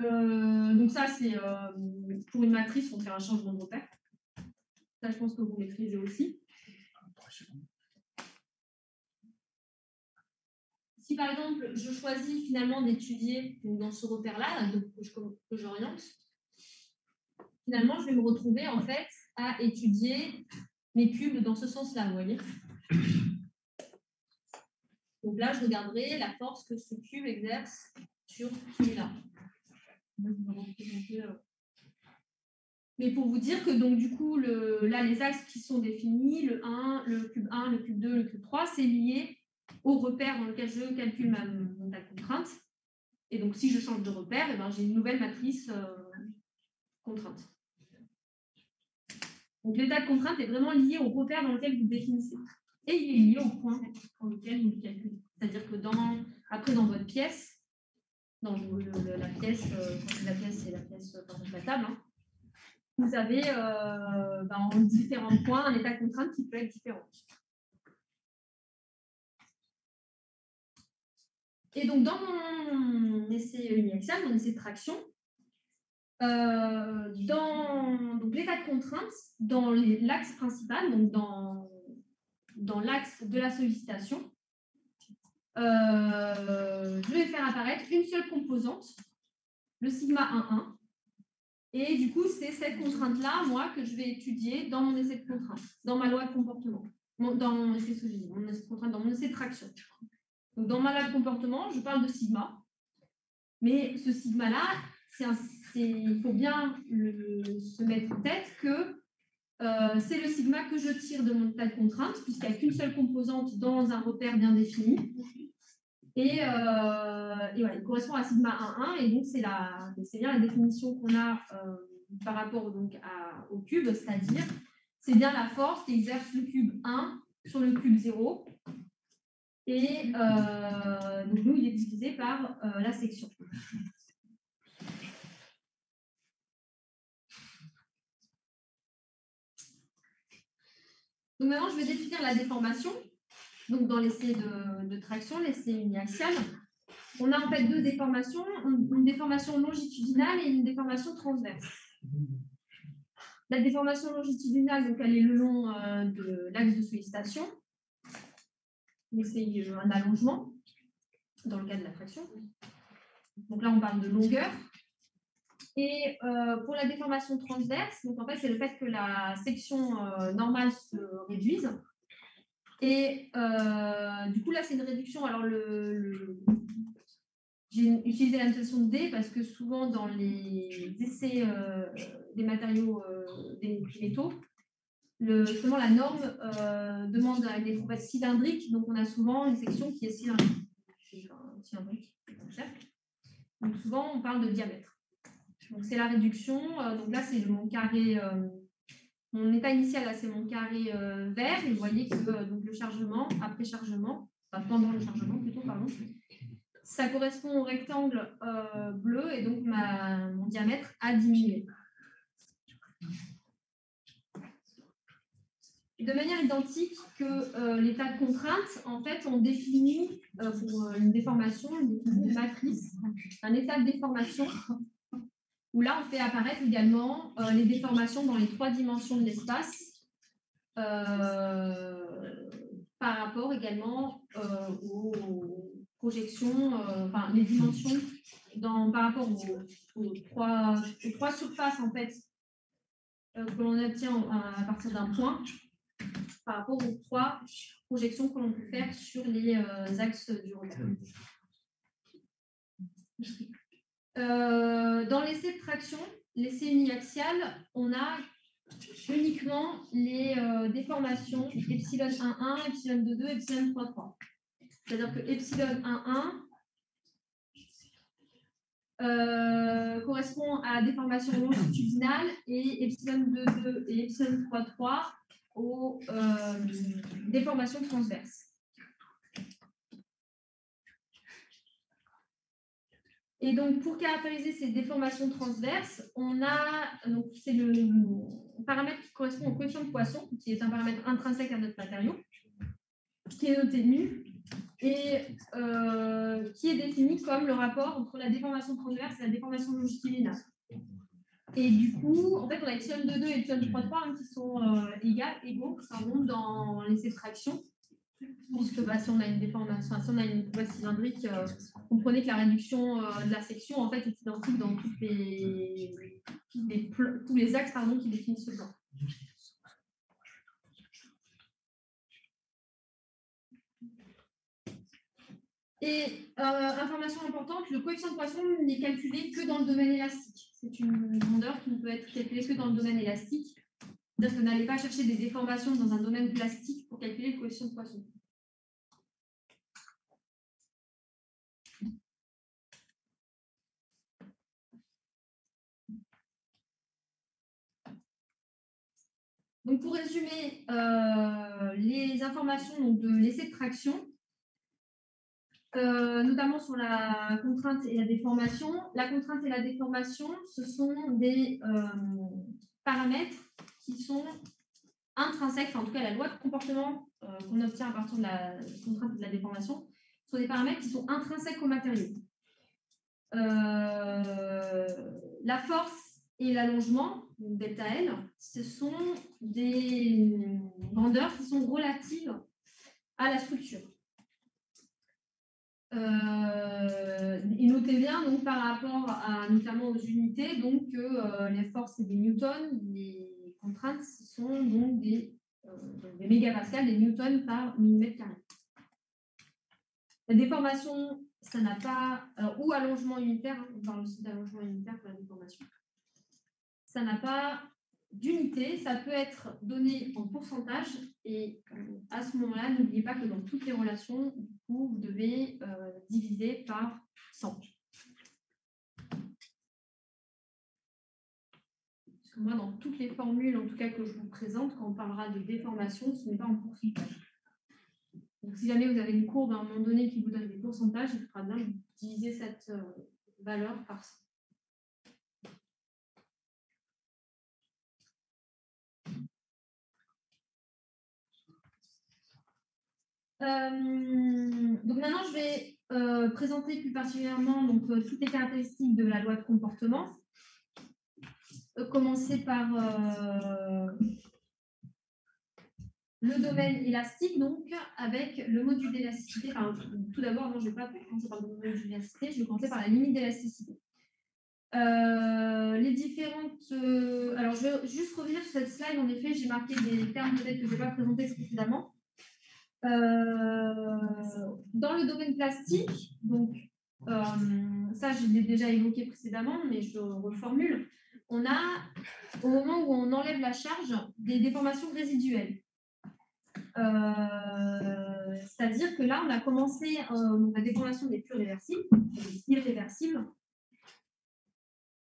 donc ça c'est pour une matrice, on fait un changement de repère. Ça, je pense que vous maîtrisez aussi. Si par exemple, je choisis finalement d'étudier dans ce repère-là, que j'oriente, finalement, je vais me retrouver en fait à étudier mes cubes dans ce sens-là, vous voyez. Donc là, je regarderai la force que ce cube exerce sur celui-là. Mais pour vous dire que donc du coup, là, les axes qui sont définis, le 1, le cube 1, le cube 2, le cube 3, c'est lié au repère dans lequel je calcule mon état de contrainte. Et donc, si je change de repère, eh ben, j'ai une nouvelle matrice contrainte. Donc, l'état de contrainte est vraiment lié au repère dans lequel vous définissez. Et il est lié au point dans lequel vous le calculez. C'est-à-dire que après, dans votre pièce, dans la pièce, quand c'est la pièce, c'est la pièce, par exemple, la table, hein, vous avez en différents points un état de contrainte qui peut être différent. Et donc, dans mon essai uniaxial, mon essai de traction, donc l'état de contrainte, dans l'axe principal, donc dans l'axe de la sollicitation, je vais faire apparaître une seule composante, le sigma 1,1. Et du coup, c'est cette contrainte-là, moi, que je vais étudier dans mon essai de contrainte, dans ma loi de comportement, dans mon essai de contrainte, dans mon essai de traction. Donc, dans ma loi de comportement, je parle de sigma. Mais ce sigma-là, il faut bien se mettre en tête que c'est le sigma que je tire de mon état de contrainte, puisqu'il n'y a qu'une seule composante dans un repère bien défini. Et voilà, il correspond à sigma 1,1. Et donc, c'est bien la définition qu'on a par rapport donc, au cube, c'est-à-dire c'est bien la force qui exerce le cube 1 sur le cube 0. Et donc, nous, il est divisé par la section. Donc, maintenant, je vais définir la déformation. Donc, dans l'essai de traction, l'essai uniaxial, on a en fait deux déformations, une déformation longitudinale et une déformation transverse. La déformation longitudinale, donc, elle est le long de l'axe de sollicitation. Donc, c'est un allongement dans le cas de la traction. Donc là, on parle de longueur. Et pour la déformation transverse, donc en fait, c'est le fait que la section normale se réduise. Et du coup, là, c'est une réduction. Alors, j'ai utilisé la notation de D parce que souvent, dans les essais des matériaux, des métaux, justement, la norme demande une éprouvaille cylindrique. Donc, on a souvent une section qui est cylindrique. Donc, souvent, on parle de diamètre. Donc, c'est la réduction. Donc, là, c'est mon carré. Mon état initial, là, c'est mon carré vert. Et vous voyez que donc, le chargement, après chargement, enfin, pendant le chargement plutôt, pardon, ça correspond au rectangle bleu. Et donc, mon diamètre a diminué. De manière identique que l'état de contrainte, en fait, on définit pour une déformation, une matrice, un état de déformation, où là, on fait apparaître également les déformations dans les 3 dimensions de l'espace, par rapport également aux projections, enfin, les dimensions par rapport aux trois surfaces, en fait, que l'on obtient à partir d'un point, par rapport aux 3 projections que l'on peut faire sur les axes du repère. Dans l'essai de traction, l'essai uniaxial, on a uniquement les déformations epsilon 1,1, epsilon 2,2, epsilon 3,3. C'est-à-dire que epsilon 1,1 correspond à la déformation longitudinale et epsilon 2,2 et epsilon 3,3 aux déformations transverses. Et donc, pour caractériser ces déformations transverses, on a, donc c'est le paramètre qui correspond au coefficient de Poisson, qui est un paramètre intrinsèque à notre matériau, qui est noté nu, et qui est défini comme le rapport entre la déformation transverse et la déformation longitudinale. Et du coup, en fait, on a epsilon 2,2 et epsilon 3,3 qui sont égaux, ça remonte dans l'essai de traction. Puisque si on a une déformation, si on a une boîte cylindrique, comprenez que la réduction de la section en fait est identique dans tous les axes qui définissent ce plan. Et information importante, le coefficient de Poisson n'est calculé que dans le domaine élastique. C'est une grandeur qui ne peut être calculée que dans le domaine élastique. C'est-à-dire que n'allez pas chercher des déformations dans un domaine plastique pour calculer le coefficient de Poisson. Donc, pour résumer les informations donc, de l'essai de traction, notamment sur la contrainte et la déformation. La contrainte et la déformation, ce sont des paramètres qui sont intrinsèques, en tout cas la loi de comportement qu'on obtient à partir de la contrainte et de la déformation, sont des paramètres qui sont intrinsèques au matériau. La force et l'allongement, delta L, ce sont des grandeurs qui sont relatives à la structure. Et notez bien donc, par rapport à, notamment aux unités, donc les forces c'est des newtons, les contraintes ce sont donc des mégapascales, des newtons par millimètre carré. La déformation, ça n'a pas, ou allongement unitaire, on parle aussi d'allongement unitaire pour la déformation. Ça n'a pas d'unité, ça peut être donné en pourcentage et à ce moment-là, n'oubliez pas que dans toutes les relations, du coup, vous devez diviser par 100. Parce que moi, dans toutes les formules, en tout cas que je vous présente, quand on parlera de déformation, ce n'est pas en pourcentage. Donc, si jamais vous avez une courbe à un moment donné qui vous donne des pourcentages, il faudra bien diviser cette valeur par 100. Donc maintenant, je vais présenter plus particulièrement donc, toutes les caractéristiques de la loi de comportement. Commencer par le domaine élastique, donc avec le module d'élasticité. Enfin, tout d'abord, je ne vais pas commencer par le module d'élasticité, je vais commencer par la limite d'élasticité. Les différentes. Alors, je vais juste revenir sur cette slide. En effet, j'ai marqué des termes peut-être que je n'ai pas présentés précédemment. Dans le domaine plastique, donc ça je l'ai déjà évoqué précédemment, mais je reformule. On a, au moment où on enlève la charge, des déformations résiduelles. C'est-à-dire que là, on a commencé la déformation des plus réversibles, des irréversibles.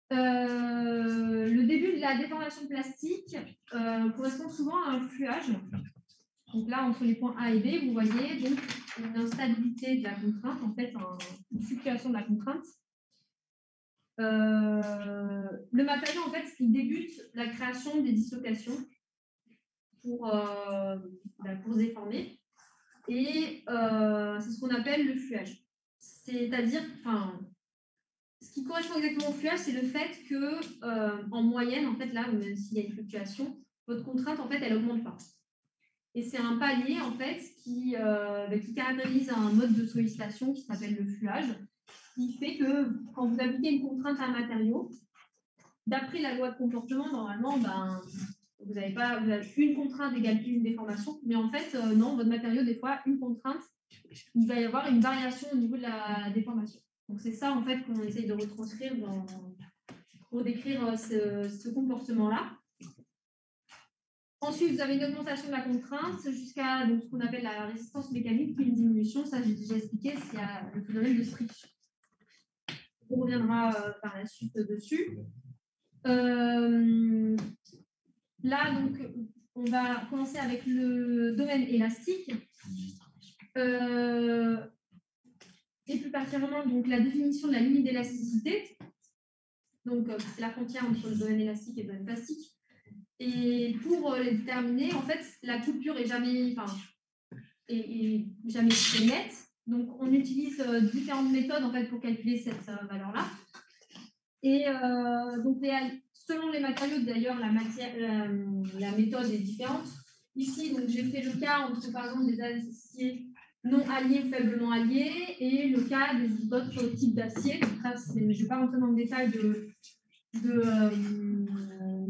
Le début de la déformation plastique correspond souvent à un fluage. Donc là, entre les points A et B, vous voyez donc une instabilité de la contrainte, en fait, une fluctuation de la contrainte. Le matériau, en fait, il débute la création des dislocations pour se déformer. Et c'est ce qu'on appelle le fluage. C'est-à-dire, ce qui correspond exactement au fluage, c'est le fait que, en moyenne, en fait, là, même s'il y a une fluctuation, votre contrainte, en fait, elle n'augmente pas. Et c'est un palier, en fait, qui caractérise un mode de sollicitation qui s'appelle le fluage, qui fait que quand vous appliquez une contrainte à un matériau, d'après la loi de comportement, normalement, vous avez une contrainte égale une déformation, mais en fait, non, votre matériau, des fois, une contrainte, il va y avoir une variation au niveau de la déformation. Donc, c'est ça, en fait, qu'on essaye de retranscrire pour décrire ce comportement-là. Ensuite, vous avez une augmentation de la contrainte jusqu'à ce qu'on appelle la résistance mécanique, puis une diminution. Ça, j'ai déjà expliqué, c'est le phénomène de friction. On reviendra par la suite dessus. Là, donc, on va commencer avec le domaine élastique. et plus particulièrement donc, la définition de la limite d'élasticité. Donc, c'est la frontière entre le domaine élastique et le domaine plastique. Et pour les déterminer, en fait, la coupure est jamais très nette. Donc, on utilise différentes méthodes en fait, pour calculer cette valeur-là. Et donc, selon les matériaux, d'ailleurs, la méthode est différente. Ici, donc, j'ai fait le cas entre, par exemple, des aciers non alliés ou faiblement alliés et le cas d'autres types d'acier. Donc, ça, je ne vais pas rentrer dans le détail de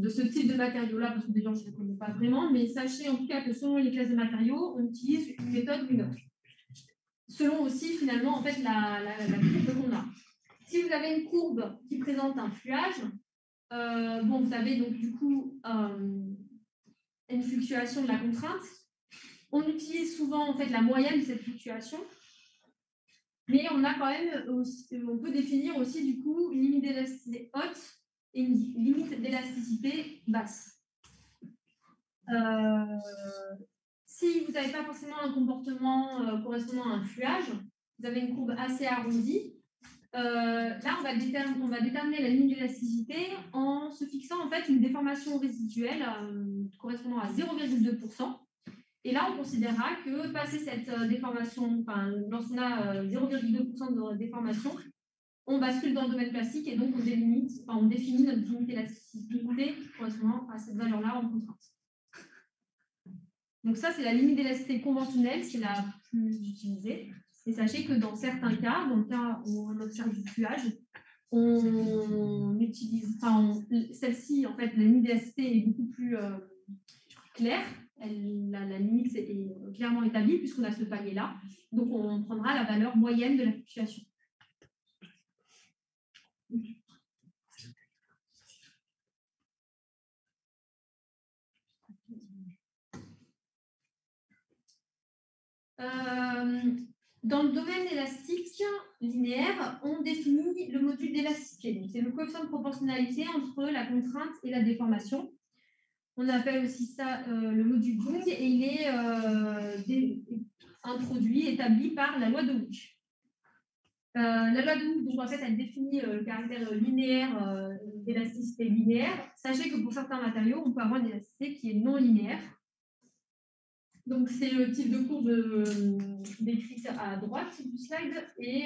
ce type de matériaux-là, parce que déjà, je ne les connais pas vraiment, mais sachez en tout cas que selon les classes de matériaux, on utilise une méthode ou une autre. Selon aussi, finalement, en fait, la courbe qu'on a. Si vous avez une courbe qui présente un fluage, vous avez donc du coup une fluctuation de la contrainte. On utilise souvent en fait la moyenne de cette fluctuation, mais on a quand même on peut définir aussi du coup une limite d'élasticité haute et une limite d'élasticité basse. Si vous n'avez pas forcément un comportement correspondant à un fluage, vous avez une courbe assez arrondie. Là, on va déterminer la limite d'élasticité en se fixant en fait une déformation résiduelle correspondant à 0,2%. Et là, on considérera que passer cette déformation, lorsqu'on a 0,2% de déformation, on bascule dans le domaine classique et donc on définit notre limite d'élasticité correspondant à cette valeur-là en contrainte. Donc ça, c'est la limite d'élasticité conventionnelle, c'est la plus utilisée. Et sachez que dans certains cas, dans le cas où on observe du fluage, on utilise, celle-ci, en fait, la limite d'élasticité est beaucoup plus claire. La limite est clairement établie puisqu'on a ce palier-là. Donc, on prendra la valeur moyenne de la fluctuation. Dans le domaine élastique linéaire, on définit le module d'élasticité. C'est le coefficient de proportionnalité entre la contrainte et la déformation. On appelle aussi ça le module Young et il est établi par la loi de Hooke. La loi de Hooke, donc, en fait, elle définit le caractère linéaire d'élasticité linéaire. Sachez que pour certains matériaux, on peut avoir une élasticité qui est non linéaire. Donc, c'est le type de courbe décrite à droite du slide. Et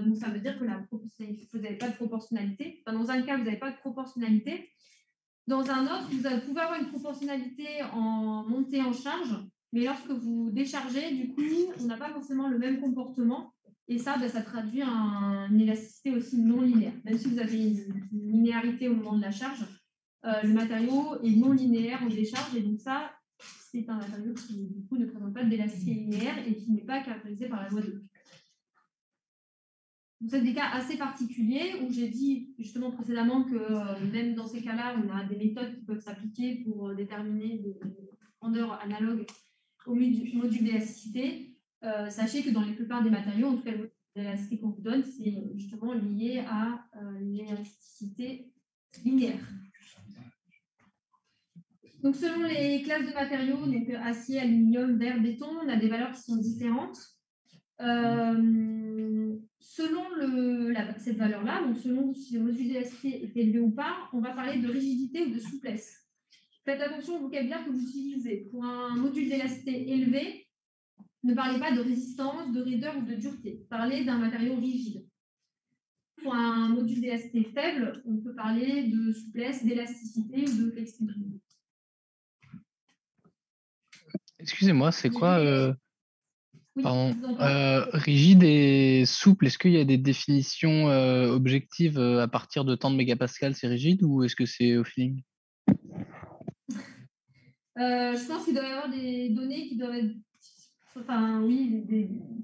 donc, ça veut dire que vous n'avez pas de proportionnalité. Dans un cas, vous n'avez pas de proportionnalité. Dans un autre, vous pouvez avoir une proportionnalité en montée en charge. Mais lorsque vous déchargez, du coup, on n'a pas forcément le même comportement. Et ça, ça traduit une élasticité aussi non linéaire. Même si vous avez une linéarité au moment de la charge, le matériau est non linéaire en décharge. Et donc ça, c'est un matériau qui, du coup, ne présente pas d'élasticité linéaire et qui n'est pas caractérisé par la loi de Hooke. C'est des cas assez particuliers où j'ai dit justement précédemment que même dans ces cas-là, on a des méthodes qui peuvent s'appliquer pour déterminer des grandeurs analogues au module d'élasticité. Sachez que dans la plupart des matériaux, en tout cas le module d'élasticité qu'on vous donne, c'est justement lié à l'élasticité linéaire. Donc, selon les classes de matériaux, donc acier, aluminium, verre, béton, on a des valeurs qui sont différentes. Selon cette valeur-là, donc selon si le module d'élasticité est élevé ou pas, on va parler de rigidité ou de souplesse. Faites attention au vocabulaire que vous utilisez. Pour un module d'élasticité élevé, ne parlez pas de résistance, de raideur ou de dureté. Parlez d'un matériau rigide. Pour un module d'élasticité faible, on peut parler de souplesse, d'élasticité ou de flexibilité. Excusez-moi, c'est quoi Oui, rigide et souple? Est-ce qu'il y a des définitions objectives à partir de tant de mégapascales, c'est rigide ou est-ce que c'est au feeling? Je pense qu'il doit y avoir des données qui doivent être. Enfin, oui,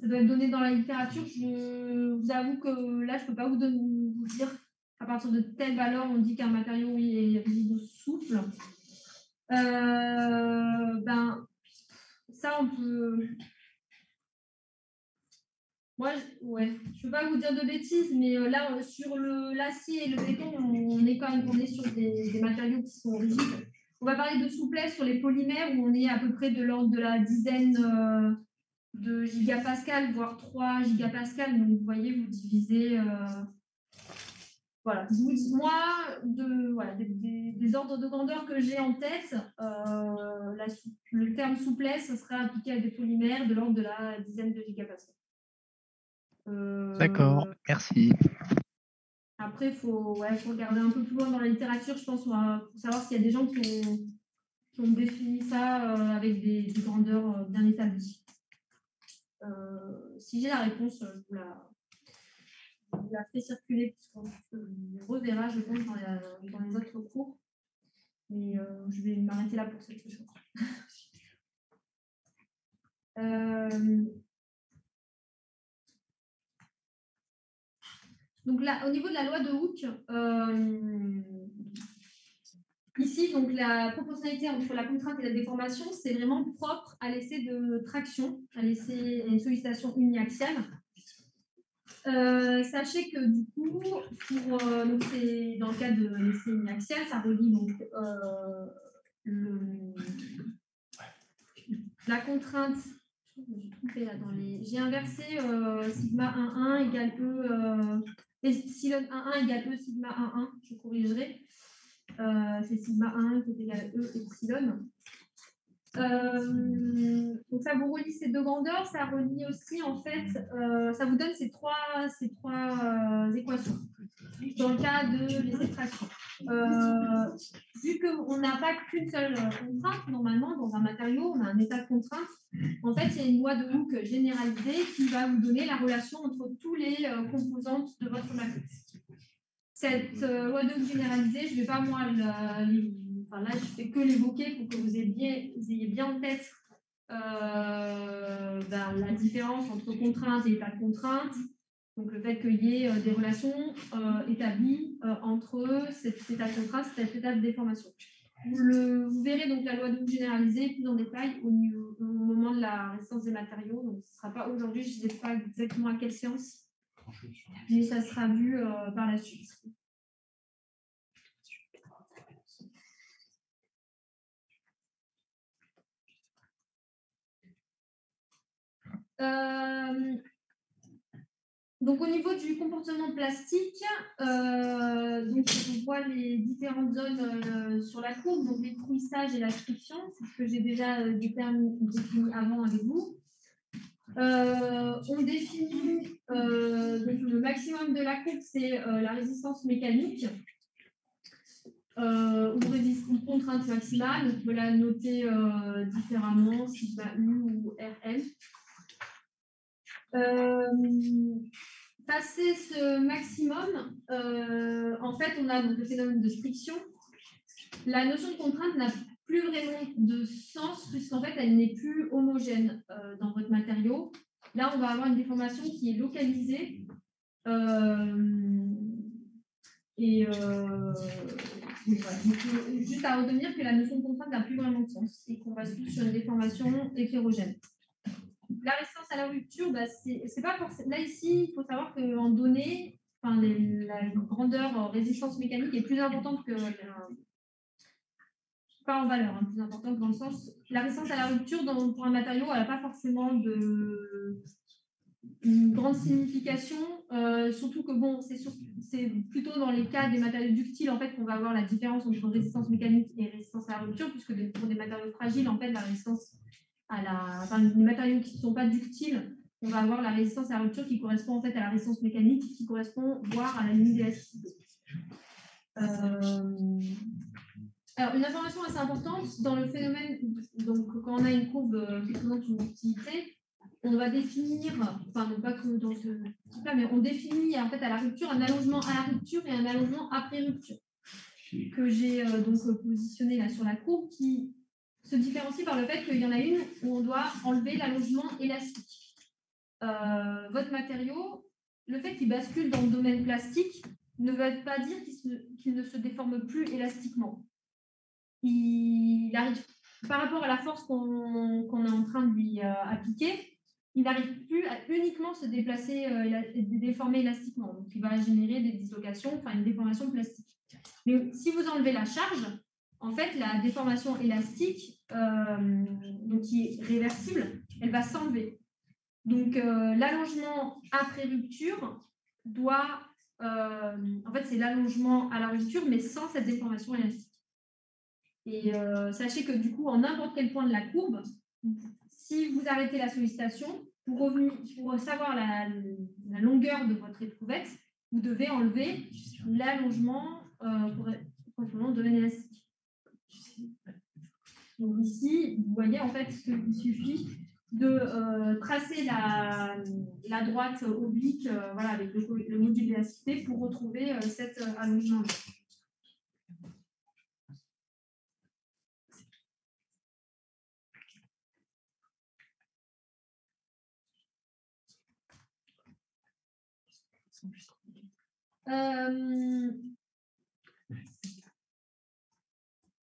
ça doit être donné dans la littérature. Je vous avoue que là, je ne peux pas vous dire à partir de telle valeur, on dit qu'un matériau est rigide ou souple. Ça, on peut. Moi, je ne peux pas vous dire de bêtises, mais là, sur l'acier et le béton, on est sur des matériaux qui sont rigides. On va parler de souplesse sur les polymères où on est à peu près de l'ordre de la dizaine 2 gigapascales, voire 3 gigapascales. Donc, vous voyez, vous divisez... voilà. Moi, des ordres de grandeur que j'ai en tête, le terme souplesse sera appliqué à des polymères de l'ordre de la dizaine de gigapascales. D'accord, merci. Après, il faut regarder un peu plus loin dans la littérature, je pense, pour savoir s'il y a des gens qui ont défini ça avec des grandeurs bien établies. Si j'ai la réponse, je vous la fais circuler, puisqu'on le reverra, je pense, dans les autres cours. Mais je vais m'arrêter là pour cette chose. Donc là, au niveau de la loi de Hooke, ici, donc la proportionnalité entre la contrainte et la déformation, c'est vraiment propre à l'essai de traction, à une sollicitation uniaxiale. Sachez que du coup, donc c'est dans le cas de l'essai uniaxial, ça relie donc la contrainte. J'ai trompé là j'ai inversé sigma 1,1 égale E, epsilon 1,1 égale E sigma 1,1, je corrigerai. C'est sigma 1 qui est égal à E epsilon. Donc ça vous relie ces deux grandeurs, ça relie aussi en fait, ça vous donne ces trois équations dans le cas de l'essai de traction. Vu qu'on n'a pas qu'une seule contrainte, normalement dans un matériau, on a un état de contrainte. En fait, il y a une loi de Hooke généralisée qui va vous donner la relation entre tous les composantes de votre matrice. Cette loi de Hooke généralisée, je ne vais pas moi là, je fais que l'évoquer pour que vous ayez bien en tête la différence entre contrainte et état de contrainte. Donc, le fait qu'il y ait des relations établies entre cet état de contrainte et cet état de déformation. Vous verrez donc la loi de Hooke généralisée plus en détail au moment de la résistance des matériaux. Donc, ce ne sera pas aujourd'hui, je ne sais pas exactement à quelle séance, mais ça sera vu par la suite. Donc au niveau du comportement plastique, donc on voit les différentes zones sur la courbe, donc l'étrouissage et la friction, c'est ce que j'ai déjà défini avant avec vous. On définit donc le maximum de la courbe, c'est la résistance mécanique. Ou contrainte maximale, on peut la noter différemment, sigma U ou RL. Passer ce maximum, en fait, on a donc le phénomène de friction. La notion de contrainte n'a plus vraiment de sens puisqu'en fait, elle n'est plus homogène dans votre matériau. Là, on va avoir une déformation qui est localisée. Voilà. Donc, juste à retenir que la notion de contrainte n'a plus vraiment de sens et qu'on va se sur une déformation hétérogène. La résistance à la rupture, c'est pas forcément. Là, ici, il faut savoir qu'en données, la grandeur résistance mécanique est plus importante que. Pas en valeur, plus importante dans le sens. La résistance à la rupture pour un matériau, elle n'a pas forcément une grande signification, surtout que bon, c'est plutôt dans les cas des matériaux ductiles en fait qu'on va avoir la différence entre résistance mécanique et résistance à la rupture, puisque pour des matériaux fragiles, en fait, la résistance les matériaux qui ne sont pas ductiles, on va avoir la résistance à la rupture qui correspond en fait à la résistance mécanique, qui correspond voire à la limite d'élasticité. Alors, une information assez importante dans le phénomène, donc quand on a une courbe qui présente une ductilité, on va définir, enfin non pas que dans ce type-là, mais on définit en fait à la rupture un allongement à la rupture et un allongement après rupture, que j'ai donc positionné là sur la courbe, qui se différencie par le fait qu'il y en a une où on doit enlever l'allongement élastique. Votre matériau, le fait qu'il bascule dans le domaine plastique ne veut pas dire qu'il ne se déforme plus élastiquement. Il arrive, par rapport à la force qu'on est en train de lui appliquer, il n'arrive plus à uniquement se déplacer et déformer élastiquement. Donc, il va générer des dislocations, enfin une déformation plastique. Mais si vous enlevez la charge, en fait, la déformation élastique, donc qui est réversible, elle va s'enlever. Donc, l'allongement après rupture doit... en fait, c'est l'allongement à la rupture, mais sans cette déformation élastique. Et sachez que du coup, en n'importe quel point de la courbe, si vous arrêtez la sollicitation, pour savoir la longueur de votre éprouvette, vous devez enlever l'allongement pour le domaine élastique. Donc ici, vous voyez en fait qu'il suffit de tracer la droite oblique voilà, avec le module d'élasticité pour retrouver cet allongement-là.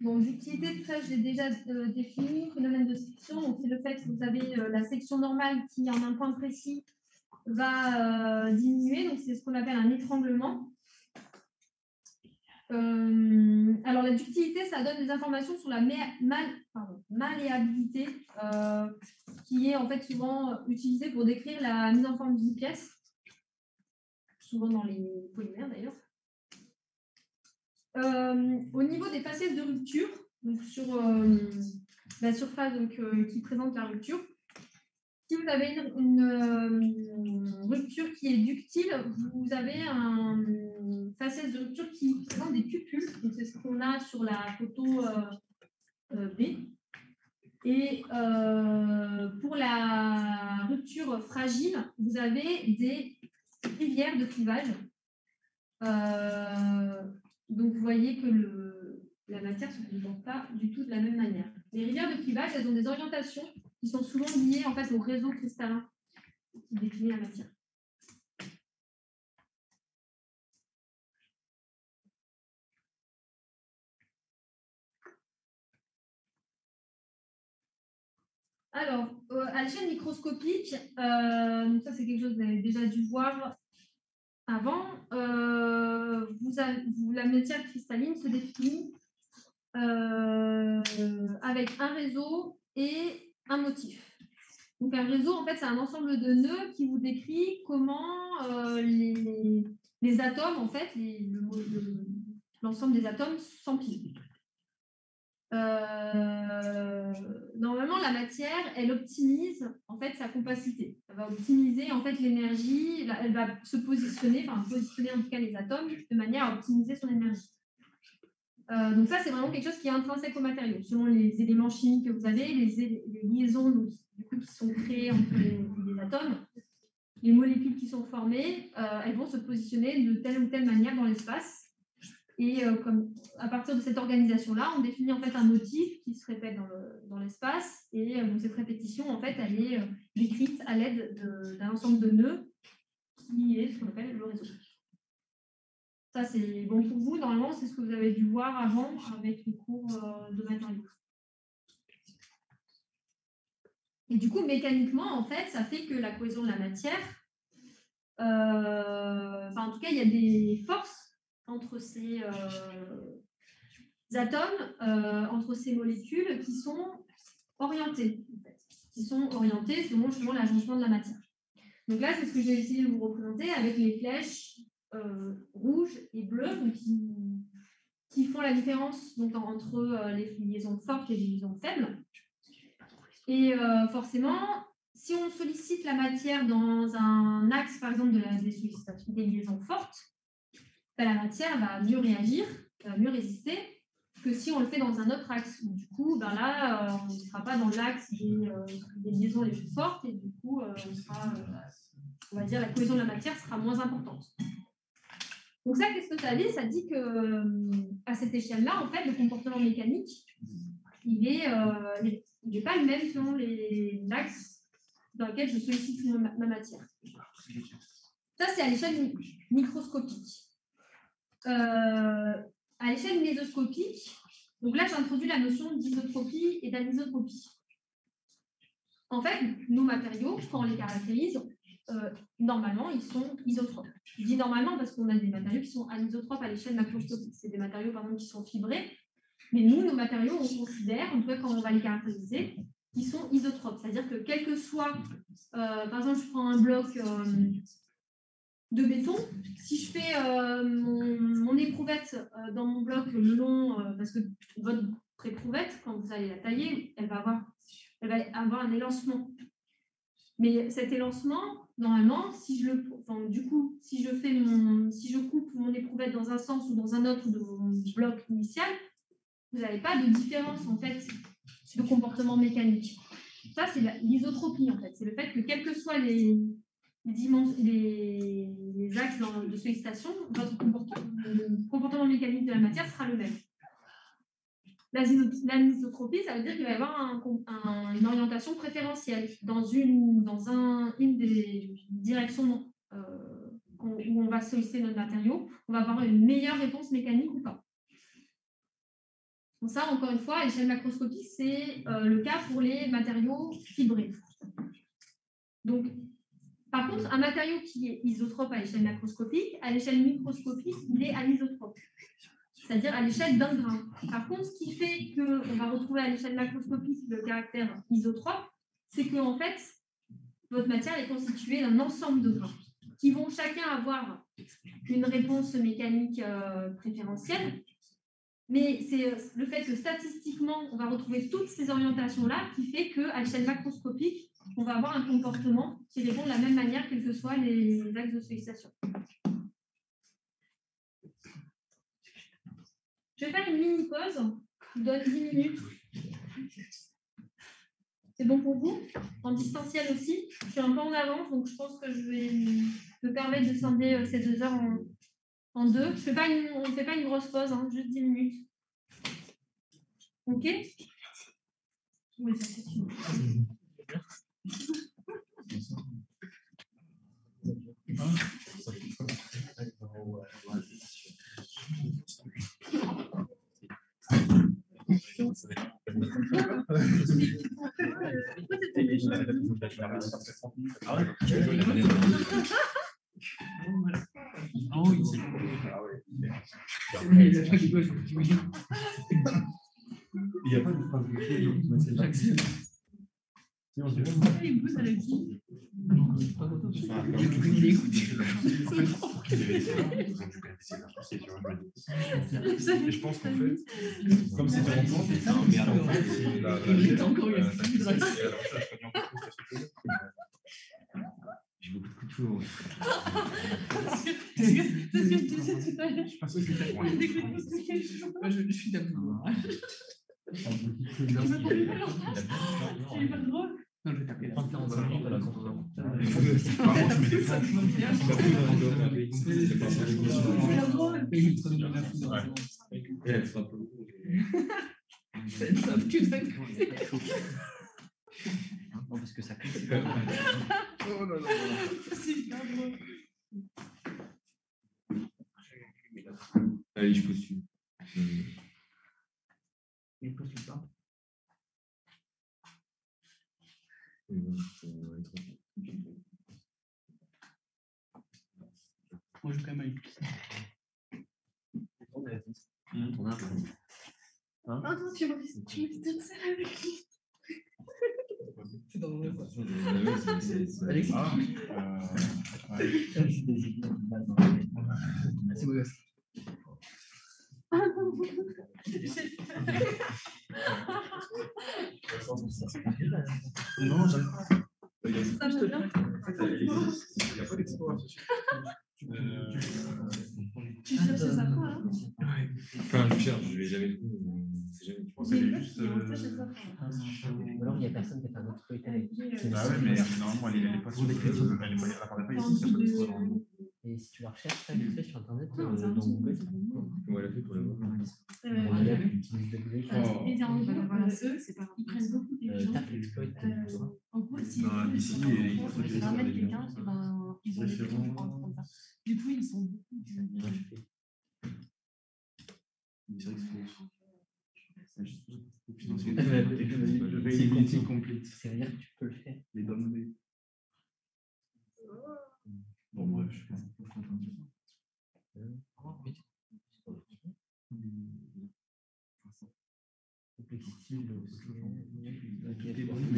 Bon, l'utilité de ça, je l'ai déjà défini. Phénomène de section, donc c'est le fait que vous avez la section normale qui, en un point précis, va diminuer. Donc, c'est ce qu'on appelle un étranglement. Alors, la ductilité, ça donne des informations sur la malléabilité, qui est en fait souvent utilisée pour décrire la mise en forme d'une pièce, souvent dans les polymères d'ailleurs. Au niveau des facettes de rupture, donc sur la surface qui présente la rupture, si vous avez une rupture qui est ductile, vous avez une facette de rupture qui présente des cupules. Donc c'est ce qu'on a sur la photo B. Et pour la rupture fragile, vous avez des rivières de clivage. Donc, vous voyez que la matière ne se comporte pas du tout de la même manière. Les rivières de clivage, elles ont des orientations qui sont souvent liées en fait, au réseau cristallin qui définit la matière. Alors, à l'échelle microscopique, donc ça c'est quelque chose que vous avez déjà dû voir avant, la matière cristalline se définit avec un réseau et un motif. Donc un réseau, en fait, c'est un ensemble de nœuds qui vous décrit comment les atomes, en fait, l'ensemble des atomes s'empilent. Normalement, la matière, elle optimise en fait sa compacité. Elle va optimiser en fait l'énergie. Elle va se positionner, en tout cas les atomes, de manière à optimiser son énergie. Donc ça, c'est vraiment quelque chose qui est intrinsèque au matériau. Selon les éléments chimiques que vous avez, les liaisons donc, du coup, qui sont créées entre les atomes, les molécules qui sont formées, elles vont se positionner de telle ou telle manière dans l'espace. Et à partir de cette organisation-là, on définit en fait un motif qui se répète dans l'espace. Et cette répétition, en fait, elle est décrite à l'aide d'un ensemble de nœuds qui est ce qu'on appelle le réseau. Ça, c'est bon pour vous. Normalement, c'est ce que vous avez dû voir avant avec les cours de matériaux. Et du coup, mécaniquement, en fait, ça fait que la cohésion de la matière, en tout cas, il y a des forces entre ces atomes, entre ces molécules qui sont orientées, en fait, selon justement l'agencement de la matière. Donc là, c'est ce que j'ai essayé de vous représenter avec les flèches rouges et bleues donc qui font la différence donc, entre les liaisons fortes et les liaisons faibles. Et forcément, si on sollicite la matière dans un axe, par exemple, des liaisons fortes, la matière va mieux réagir, va mieux résister que si on le fait dans un autre axe. Du coup, là, on ne sera pas dans l'axe des liaisons les plus fortes et du coup, on va dire la cohésion de la matière sera moins importante. Donc ça, qu'est-ce que ça dit? Ça dit qu'à cette échelle-là, en fait, le comportement mécanique, il n'est pas le même selon l'axe dans lequel je sollicite ma matière. Ça, c'est à l'échelle microscopique. À l'échelle mésoscopique, donc là j'introduis la notion d'isotropie et d'anisotropie. En fait, nos matériaux, quand on les caractérise, normalement ils sont isotropes. Je dis normalement parce qu'on a des matériaux qui sont anisotropes à l'échelle macroscopique. C'est des matériaux par exemple qui sont fibrés, mais nous, nos matériaux, on considère, en tout cas quand on va les caractériser, qui sont isotropes. C'est-à-dire que quel que soit, par exemple, je prends un bloc de béton, si je fais mon éprouvette dans mon bloc le long, parce que votre éprouvette, quand vous allez la tailler, elle va avoir un élancement. Mais cet élancement, normalement, si je coupe mon éprouvette dans un sens ou dans un autre de mon bloc initial, vous n'avez pas de différence en fait de comportement mécanique. Ça, c'est l'isotropie en fait. C'est le fait que quels que soient les axes de sollicitation, votre le comportement mécanique de la matière sera le même. L'anisotropie, ça veut dire qu'il va y avoir une orientation préférentielle dans une des directions où on va solliciter notre matériau. On va avoir une meilleure réponse mécanique ou pas. Donc ça, encore une fois, à l'échelle macroscopique, c'est le cas pour les matériaux fibrés. Donc, par contre, un matériau qui est isotrope à l'échelle macroscopique, à l'échelle microscopique, il est anisotrope, c'est-à-dire à l'échelle d'un grain. Par contre, ce qui fait qu'on va retrouver à l'échelle macroscopique le caractère isotrope, c'est que en fait, votre matière est constituée d'un ensemble de grains qui vont chacun avoir une réponse mécanique préférentielle. Mais c'est le fait que statistiquement, on va retrouver toutes ces orientations-là qui fait qu'à l'échelle macroscopique, on va avoir un comportement qui répond de la même manière, quels que soient les axes de sollicitation. Je vais faire une mini-pause. Je vous donne 10 minutes. C'est bon pour vous? En distanciel aussi. Je suis un peu en avance, donc je pense que je vais me permettre de scinder ces 2 heures en deux. On ne fait pas une grosse pause, hein, juste 10 minutes. OK? Oui, ça c'est une. Il n'y a pas de phrase de je pense qu'en fait, comme c'était en France, il est encore j'ai beaucoup de coups de feu. C'est ce que je disais tout à l'heure. Je pense que c'était je suis d'accord. C'est pas drôle. Non, je vais taper là. Par contre, je mets des planches. Non, parce que ça coûte. Oh là là. C'est hyper drôle. Allez, je postule. Il postule pas. Moi, je vais quand même aller pisser. Attends, tu me dis toute seule avec lui. C'est dans le Alexis. C'est mauvais. Non, j'aime pas. Ça va bien. Il n'y a pas d'exploration. Tu cherches ça quoi hein? Enfin, je cherche, je vais jamais trouver. C'est jamais. Je pensais juste. Ou alors, il n'y a personne qui a fait un autre feuilletage. Bah ouais, mais normalement, elle est pas sur l'écriture. Elle apparaît pas ici. Et si tu la recherches, ça, vite fait sur Internet, dans Google. Comment elle a fait pour le voir? Utilise W. Ils prennent beaucoup des gens. Tape exploit. En gros, si Non, ici, il faut ils ramènent quelqu'un, ils ont des trucs comme ça. Du coup, ils sont beaucoup. C'est vrai que c'est complète. Ça veut dire que tu peux le faire. Les données. Bon, bref, je pense que Il y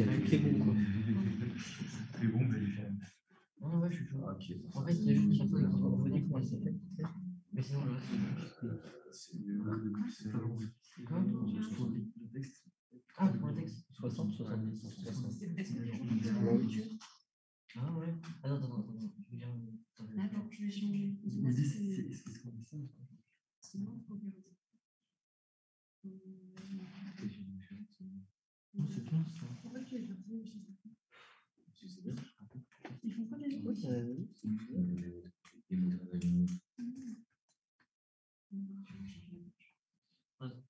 a plus Clément, quoi. C'est bon, mais Ah ouais, je suis chaud. En fait, il y a juste une personne qui m'a dit comment elle s'appelle, peut-être. Mais sinon, le reste, c'est quoi? Ah, pour le texte. 60, 70, 60. Ah ouais. Attends. Je vais dire. D'accord, je vais changer. C'est bien ça. Ils font quoi déjà?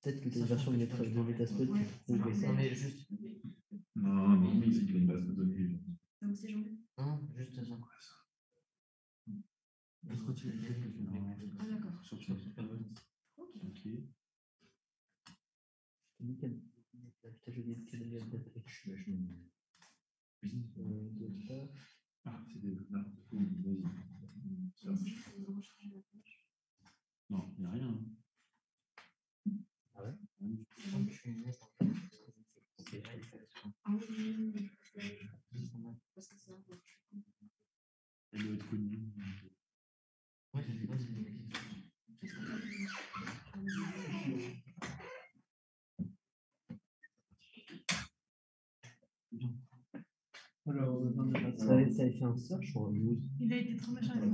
Peut-être que tu as une version de Metasploit. Non, mais juste. non, mais c'est qu'il y a une base de données. Ça aussi, j'en ai. Non, juste ça. Ah, d'accord. Ok. Ah, c'est des. Non, il n'y a rien. Ah ouais? Ah oui, parce que c'est un peu. Elle doit être connue. Ouais, alors, ça avait fait un search sur news. Il a été trop machin. Il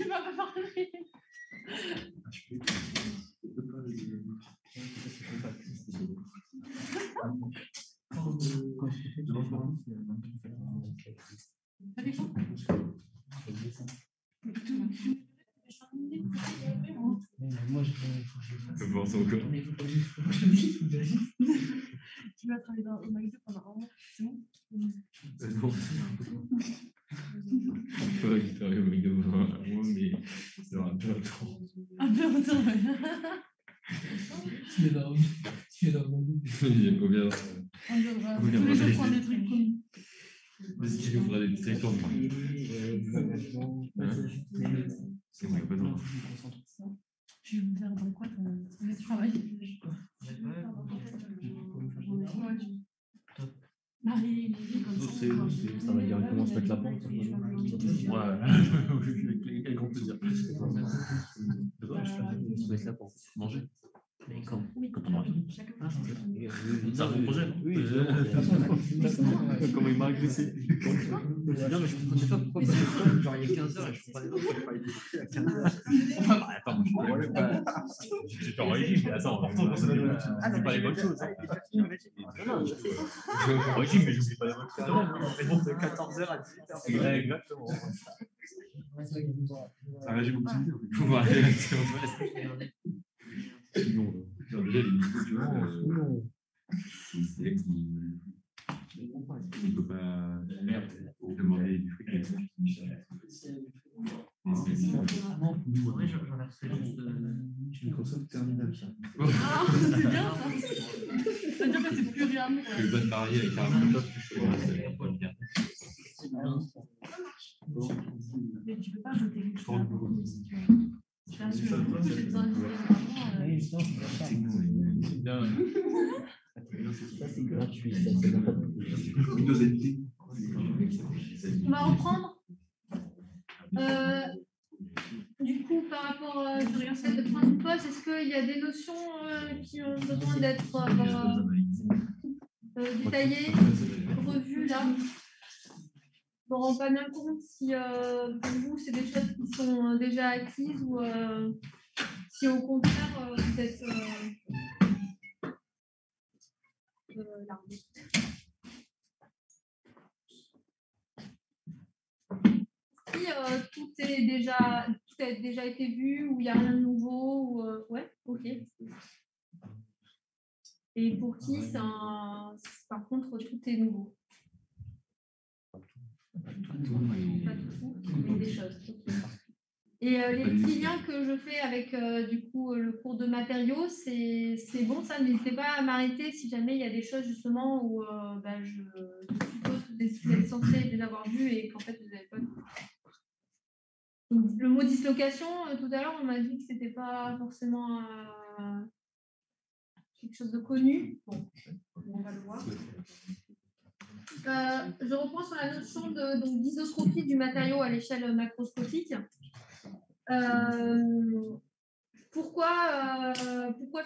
m'a pas parlé. Moi, je Bon, c'est encore. Tu vas travailler au McDo pendant un mois, c'est bon? C'est bon. Il faudrait qu'il travaille au McDo pendant un mois, mais il y aura bien le temps. Un peu en temps, ouais. Tu es là. Il y a combien On devra tous les jours prendre des trucs connus. Mais si tu nous feras des très courts. C'est bon, pas non. Je vais me faire dans quoi ton travail? Marie, comme ça. Ça va directement se mettre la pente. Ouais, avec grand plaisir. Se mettre la pente. Manger. Mais quand? Oui, Quand on mange. chacun. C'est un bon projet. Oui, Comment il m'a agressé. non, mais je comprenais pas pourquoi. Genre, il y a 15 heures et je comprenais pas pourquoi il fallait discuter à 15 heures. Attends, j'étais en régime, mais attends, j'oublie pas les bonnes choses. En régime, mais j'oublie pas les bonnes choses. Mais bon, de 14h à 18h. Exactement. Un régime optimisé. Sinon, déjà, les niveaux, tu vois, c'est qu'il ne peut pas demander du fric. En vrai, j'en ai refait juste. Microsoft Terminal. Ah, c'est bien ça. C'est-à-dire que c'est plus rien. Le bonne barrière avec un c'est pas bien. Mais tu peux pas ajouter quelque chose. J'ai besoin C'est gratuit, ça, c'est pas Windows NT. On va reprendre. Du coup, par rapport à cette point de pause, est-ce qu'il y a des notions qui ont besoin d'être détaillées, revues là? Je ne me rends pas bien compte si pour vous, c'est des choses qui sont déjà acquises ou si au contraire, vous êtes largué. Si tout a déjà été vu ou il n'y a rien de nouveau, ou, ouais, ok. Et pour qui, par contre, tout est nouveau. Pas tout, mais des choses. Okay. Et les petits liens que je fais avec du coup le cours de matériaux, c'est bon ça. N'hésitez pas à m'arrêter si jamais il y a des choses justement où je suppose que vous êtes censé les avoir vues et qu'en fait vous n'avez pas vu. Donc, le mot dislocation, tout à l'heure, on m'a dit que ce n'était pas forcément quelque chose de connu. Bon, on va le voir. Je reprends sur la notion d'isotropie du matériau à l'échelle macroscopique. Pourquoi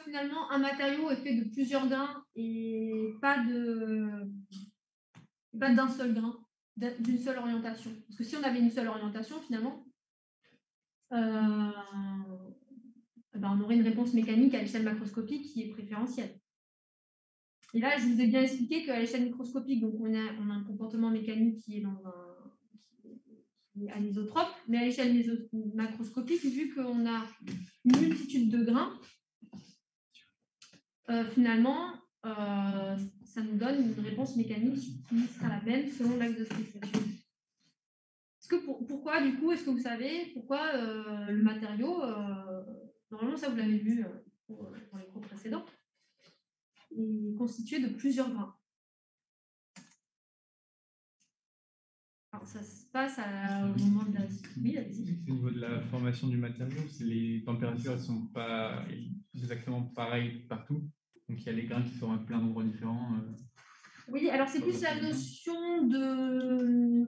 finalement un matériau est fait de plusieurs grains et pas d'un seul grain, d'une seule orientation? Parce que si on avait une seule orientation, finalement, on aurait une réponse mécanique à l'échelle macroscopique qui est préférentielle. Et là, je vous ai bien expliqué qu'à l'échelle microscopique, donc on a un comportement mécanique qui est anisotrope, mais à l'échelle macroscopique, vu qu'on a une multitude de grains, finalement, ça nous donne une réponse mécanique qui sera la même selon l'axe de spéciation. Pourquoi, du coup, est-ce que vous savez pourquoi le matériau, normalement, ça vous l'avez vu dans les cours précédents, est constitué de plusieurs grains? Alors, ça se passe au moment de la... Oui, allez-y. Au niveau de la formation du matériau, les températures ne sont pas exactement pareilles partout. Donc, il y a les grains qui sont à plein d'endroits différents. Oui, alors c'est plus la notion de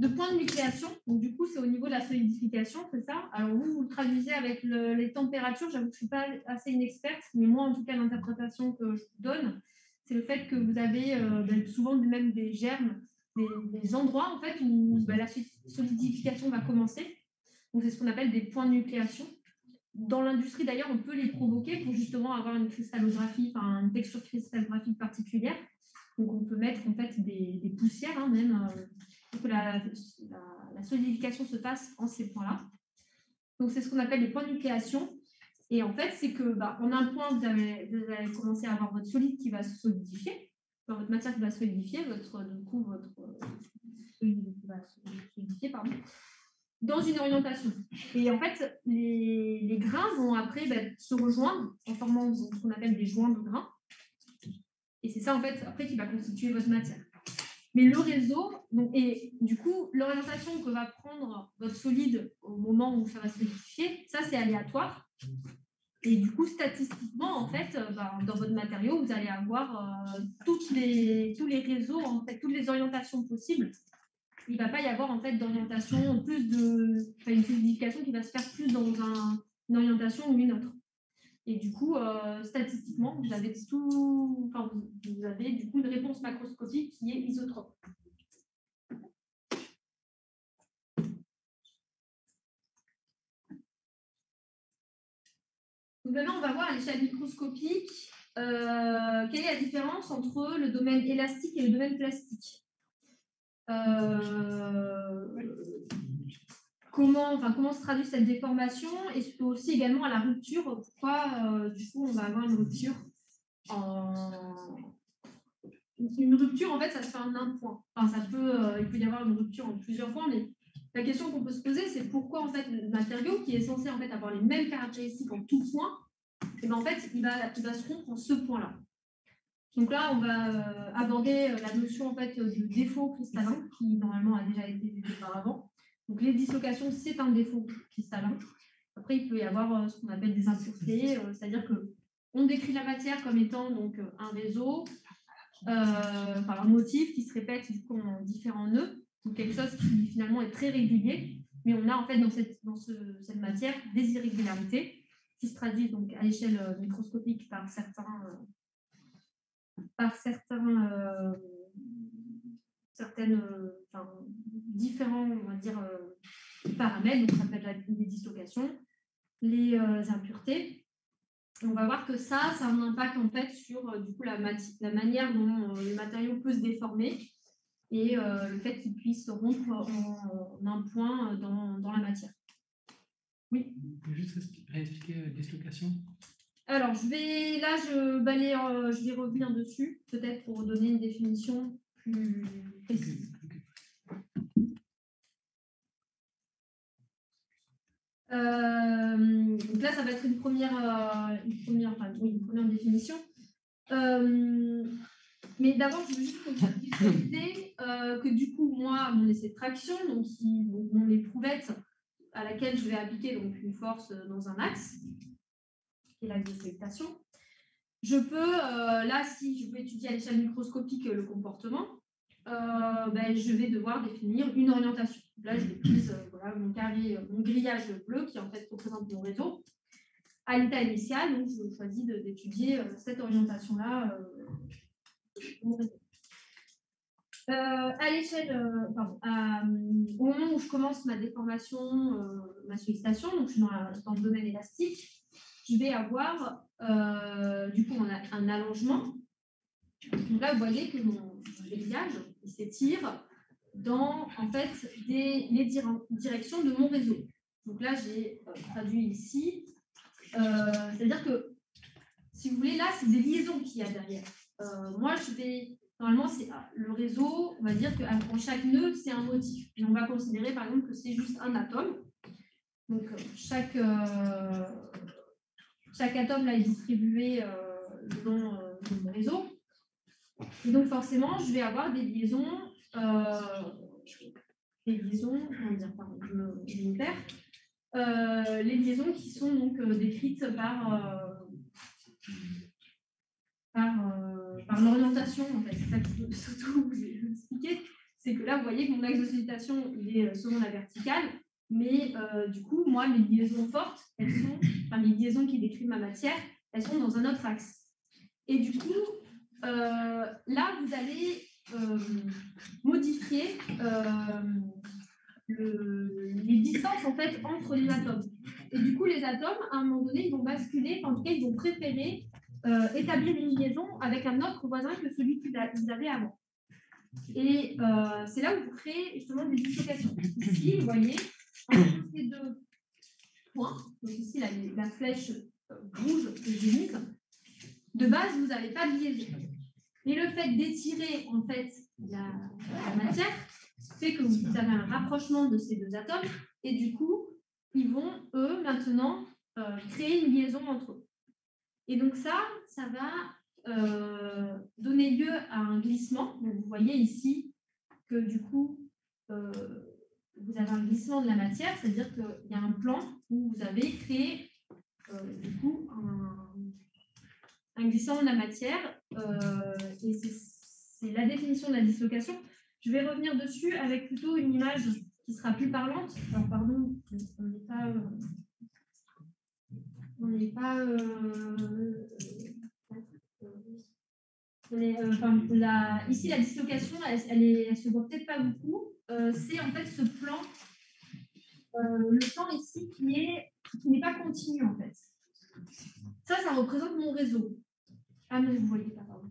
point de nucléation. Donc, du coup, c'est au niveau de la solidification, c'est ça? Alors, vous le traduisez avec les températures. J'avoue que je ne suis pas assez une experte, mais moi, en tout cas, l'interprétation que je vous donne, c'est le fait que vous avez souvent même des germes, des endroits en fait où la solidification va commencer. Donc c'est ce qu'on appelle des points de nucléation. Dans l'industrie d'ailleurs, on peut les provoquer pour justement avoir une cristallographie, une texture cristallographique particulière. Donc on peut mettre en fait des poussières même pour que la solidification se fasse en ces points-là. Donc c'est ce qu'on appelle les points de nucléation. Et en fait, c'est que on a un point, vous allez commencer à avoir votre solide qui va se solidifier. Dans votre matière qui va solidifier, votre solide qui va se solidifier, dans une orientation. Et en fait, les grains vont après se rejoindre en formant ce qu'on appelle des joints de grains. Et c'est ça, en fait, après qui va constituer votre matière. Mais le réseau, et du coup, l'orientation que va prendre votre solide au moment où ça va se solidifier, ça, c'est aléatoire. Et du coup, statistiquement, en fait, dans votre matériau, vous allez avoir tous les réseaux, en fait, toutes les orientations possibles. Il ne va pas y avoir en fait d'orientation une solidification qui va se faire plus dans une orientation ou une autre. Et du coup, statistiquement, vous avez du coup une réponse macroscopique qui est isotrope. Donc maintenant, on va voir à l'échelle microscopique quelle est la différence entre le domaine élastique et le domaine plastique. Comment se traduit cette déformation et aussi également à la rupture. Pourquoi du coup on va avoir une rupture une rupture en fait ça se fait en un point. Il peut y avoir une rupture en plusieurs points, mais la question qu'on peut se poser c'est pourquoi en fait le matériau qui est censé en fait avoir les mêmes caractéristiques en tout point, et en fait il va se rompre en ce point là. Donc là, on va aborder la notion en fait, du défaut cristallin qui normalement a déjà été vu auparavant. Donc les dislocations, c'est un défaut cristallin. Après, il peut y avoir ce qu'on appelle des impuretés, c'est-à-dire qu'on décrit la matière comme étant donc, un réseau, un motif qui se répète du coup, en différents nœuds, donc quelque chose qui finalement est très régulier, mais on a en fait dans cette matière des irrégularités qui se traduisent donc, à l'échelle microscopique par différents on va dire, paramètres, donc ça peut être les dislocations, les impuretés. On va voir que ça a un impact en fait sur du coup, la manière dont le matériau peut se déformer et le fait qu'il puisse rompre en un point dans la matière. Oui. Vous pouvez juste réexpliquer dislocation? Alors, je vais revenir dessus, peut-être pour donner une définition plus précise. Donc là, ça va être une première définition. Mais d'abord, je veux juste préciser que du coup, moi, mon essai de traction, donc mon éprouvette, à laquelle je vais appliquer donc, une force dans un axe, qui est l'axe de salutation. Je peux, là, si je veux étudier à l'échelle microscopique le comportement, je vais devoir définir une orientation. Là, je utilise voilà, mon grillage bleu qui en fait représente mon réseau. À l'état initial, donc je choisis d'étudier cette orientation-là. À l'échelle, au moment où je commence ma déformation, ma sollicitation, donc je suis dans le domaine élastique, je vais avoir du coup un allongement. Donc là, vous voyez que mon grillage s'étire dans en fait les directions de mon réseau. Donc là, j'ai traduit ici. C'est-à-dire que, si vous voulez, là, c'est des liaisons qu'il y a derrière. Moi, je vais... Normalement, c'est le réseau, on va dire qu'en chaque nœud, c'est un motif. Et on va considérer, par exemple, que c'est juste un atome. Donc, chaque atome, là, est distribué le long de mon réseau. Et donc, forcément, je vais avoir des liaisons... comment dire, pardon, je me perds. Les liaisons qui sont donc décrites par l'orientation, en fait. C'est ça que je veux surtout vous expliquer. C'est que là, vous voyez que mon axe de sollicitation, il est selon la verticale, mais du coup, moi, mes liaisons fortes, les liaisons qui décrivent ma matière, elles sont dans un autre axe. Et du coup, là, vous allez modifier les distances en fait entre les atomes. Et du coup, les atomes, à un moment donné, ils vont basculer, en tout cas, ils vont préférer établir une liaison avec un autre voisin que celui qu'ils avaient avant. Et c'est là où vous créez justement des dislocations. Ici, vous voyez, entre ces deux points, donc ici la flèche rouge que j'ai mise, de base, vous n'avez pas de liaison. Et le fait d'étirer en fait la matière fait que vous avez un rapprochement de ces deux atomes et du coup, ils vont, eux, maintenant, créer une liaison entre eux. Et donc ça va donner lieu à un glissement. Donc, vous voyez ici que du coup, vous avez un glissement de la matière, c'est-à-dire qu'il y a un plan où vous avez créé du coup un glissement de la matière et c'est la définition de la dislocation. Je vais revenir dessus avec plutôt une image qui sera plus parlante. Alors, pardon, ici, la dislocation, elle se voit peut-être pas beaucoup. C'est en fait ce plan, le plan ici qui n'est pas continu en fait. Ça représente mon réseau. Ah non, vous ne voyez pas, pardon.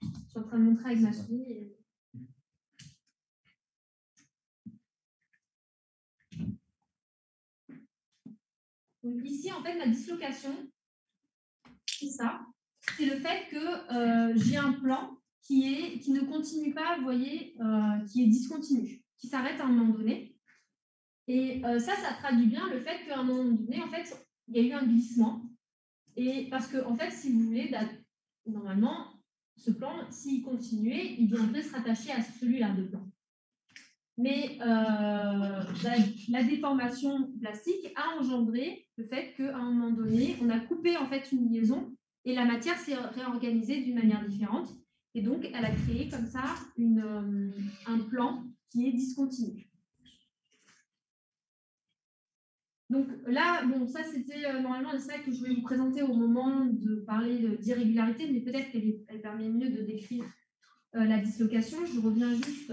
Je suis en train de montrer avec ma souris. Donc ici, en fait, la dislocation, c'est ça. C'est le fait que j'ai un plan qui ne continue pas, vous voyez, qui est discontinu, qui s'arrête à un moment donné. Et ça traduit bien le fait qu'à un moment donné, en fait, il y a eu un glissement. Et parce que, en fait, si vous voulez, normalement, ce plan, s'il continuait, il viendrait se rattacher à celui-là de plan. Mais la déformation plastique a engendré le fait qu'à un moment donné, on a coupé en fait une liaison et la matière s'est réorganisée d'une manière différente. Et donc, elle a créé comme ça un plan qui est discontinu. Donc là, bon, ça c'était normalement le slide que je voulais vous présenter au moment de parler d'irrégularité, mais peut-être qu'elle permet mieux de décrire la dislocation. Je reviens juste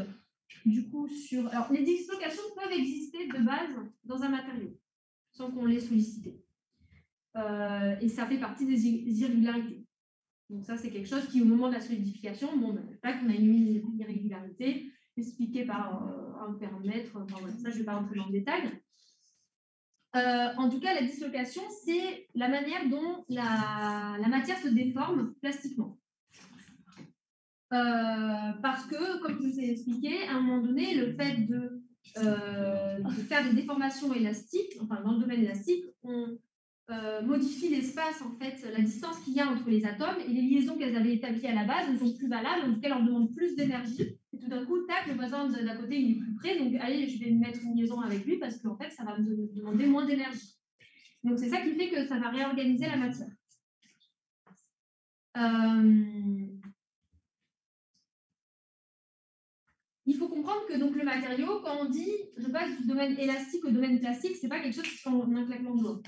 du coup sur... Alors, les dislocations peuvent exister de base dans un matériau, sans qu'on les sollicite. Et ça fait partie des irrégularités. Donc ça, c'est quelque chose qui, au moment de la solidification, bon, tac, on a une irrégularité expliquée par un paramètre. Enfin, voilà, ça, je ne vais pas rentrer dans le détail. En tout cas, la dislocation, c'est la manière dont la matière se déforme plastiquement. Parce que, comme je vous ai expliqué, à un moment donné, le fait de faire des déformations élastiques, enfin dans le domaine élastique, on modifie l'espace, en fait, la distance qu'il y a entre les atomes et les liaisons qu'elles avaient établies à la base ne sont plus valables, en tout cas, elles leur demandent plus d'énergie. tout d'un coup, tac, le voisin d'à côté, il est plus près, donc allez, je vais mettre une liaison avec lui parce qu'en fait, ça va me demander moins d'énergie. Donc, c'est ça qui fait que ça va réorganiser la matière. Il faut comprendre que donc, le matériau, quand on dit je passe du domaine élastique au domaine plastique, ce n'est pas quelque chose qui se fait en un claquement de doigts.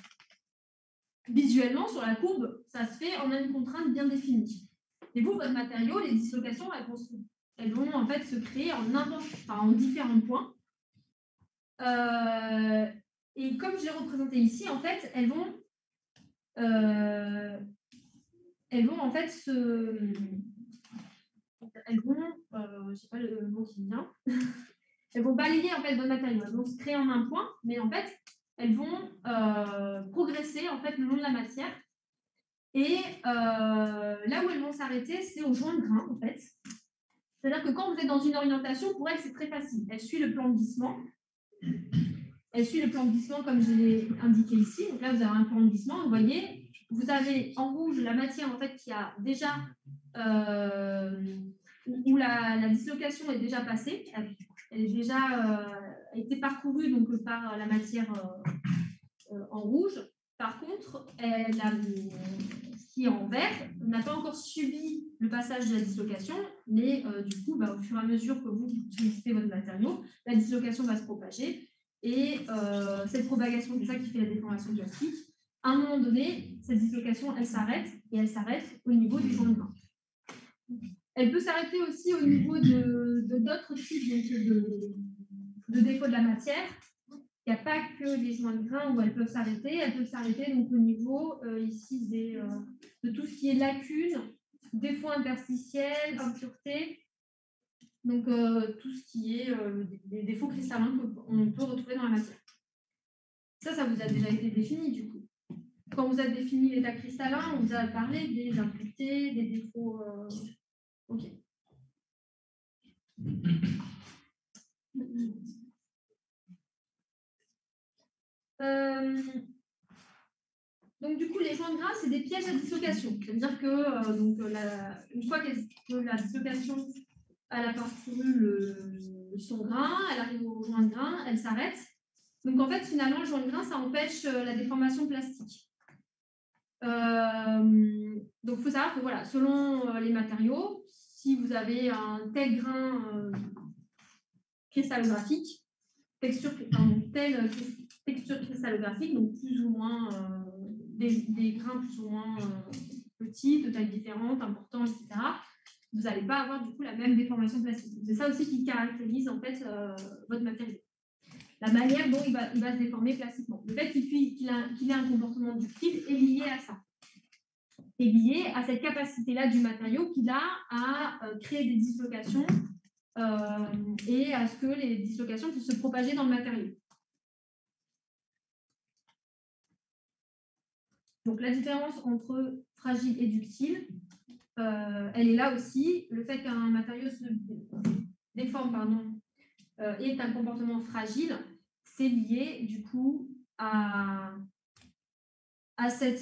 Visuellement, sur la courbe, ça se fait en une contrainte bien définie. Et vous, votre matériau, les dislocations, elles vont en fait se créer en différents points. Et comme je l'ai représenté ici, en fait, elles vont en fait je sais pas le mot qui vient, elles vont balayer en fait votre matériau, elles vont se créer en un point, mais en fait, elles vont progresser en fait le long de la matière. Et là où elles vont s'arrêter, c'est au joint de grain en fait. C'est-à-dire que quand vous êtes dans une orientation, pour elles, c'est très facile. Elle suit le plan de glissement. Elle suit le plan de glissement comme je l'ai indiqué ici. Donc là, vous avez un plan de glissement. Vous voyez, vous avez en rouge la matière en fait qui a déjà où la dislocation est déjà passée. Elle est déjà été parcourue donc par la matière en rouge. Par contre, ce qui est en vert n'a pas encore subi le passage de la dislocation, mais du coup, au fur et à mesure que vous utilisez votre matériau, la dislocation va se propager. Et cette propagation, c'est ça qui fait la déformation plastique. À un moment donné, cette dislocation, elle s'arrête, et elle s'arrête au niveau du joint de grain. Elle peut s'arrêter aussi au niveau d'autres types de défauts de la matière. Il n'y a pas que les joints de grain où elles peuvent s'arrêter. Elles peuvent s'arrêter donc au niveau ici de tout ce qui est lacunes, défauts interstitiels, impuretés. Donc tout ce qui est des défauts cristallins qu'on peut retrouver dans la matière. Ça vous a déjà été défini du coup. Quand vous avez défini l'état cristallin, on vous a parlé des impuretés, des défauts. Ok. Donc du coup, les joints de grain, c'est des pièges à dislocation. C'est-à-dire que une fois que la dislocation elle a parcouru son grain, elle arrive au joint de grain, elle s'arrête. Donc en fait, finalement, le joint de grain, ça empêche la déformation plastique. Donc il faut savoir que voilà, selon les matériaux, si vous avez un tel grain cristallographique, telle texture cristallographique, donc plus ou moins des grains plus ou moins petits, de taille différente, importants, etc., vous n'allez pas avoir du coup la même déformation plastique. C'est ça aussi qui caractérise en fait votre matériau. La manière dont il va se déformer plastiquement. Le fait qu'il ait un comportement ductile est lié à ça. Est lié à cette capacité-là du matériau qu'il a à créer des dislocations et à ce que les dislocations puissent se propager dans le matériau. Donc la différence entre fragile et ductile, elle est là aussi. Le fait qu'un matériau se déforme est un comportement fragile, c'est lié du coup à ces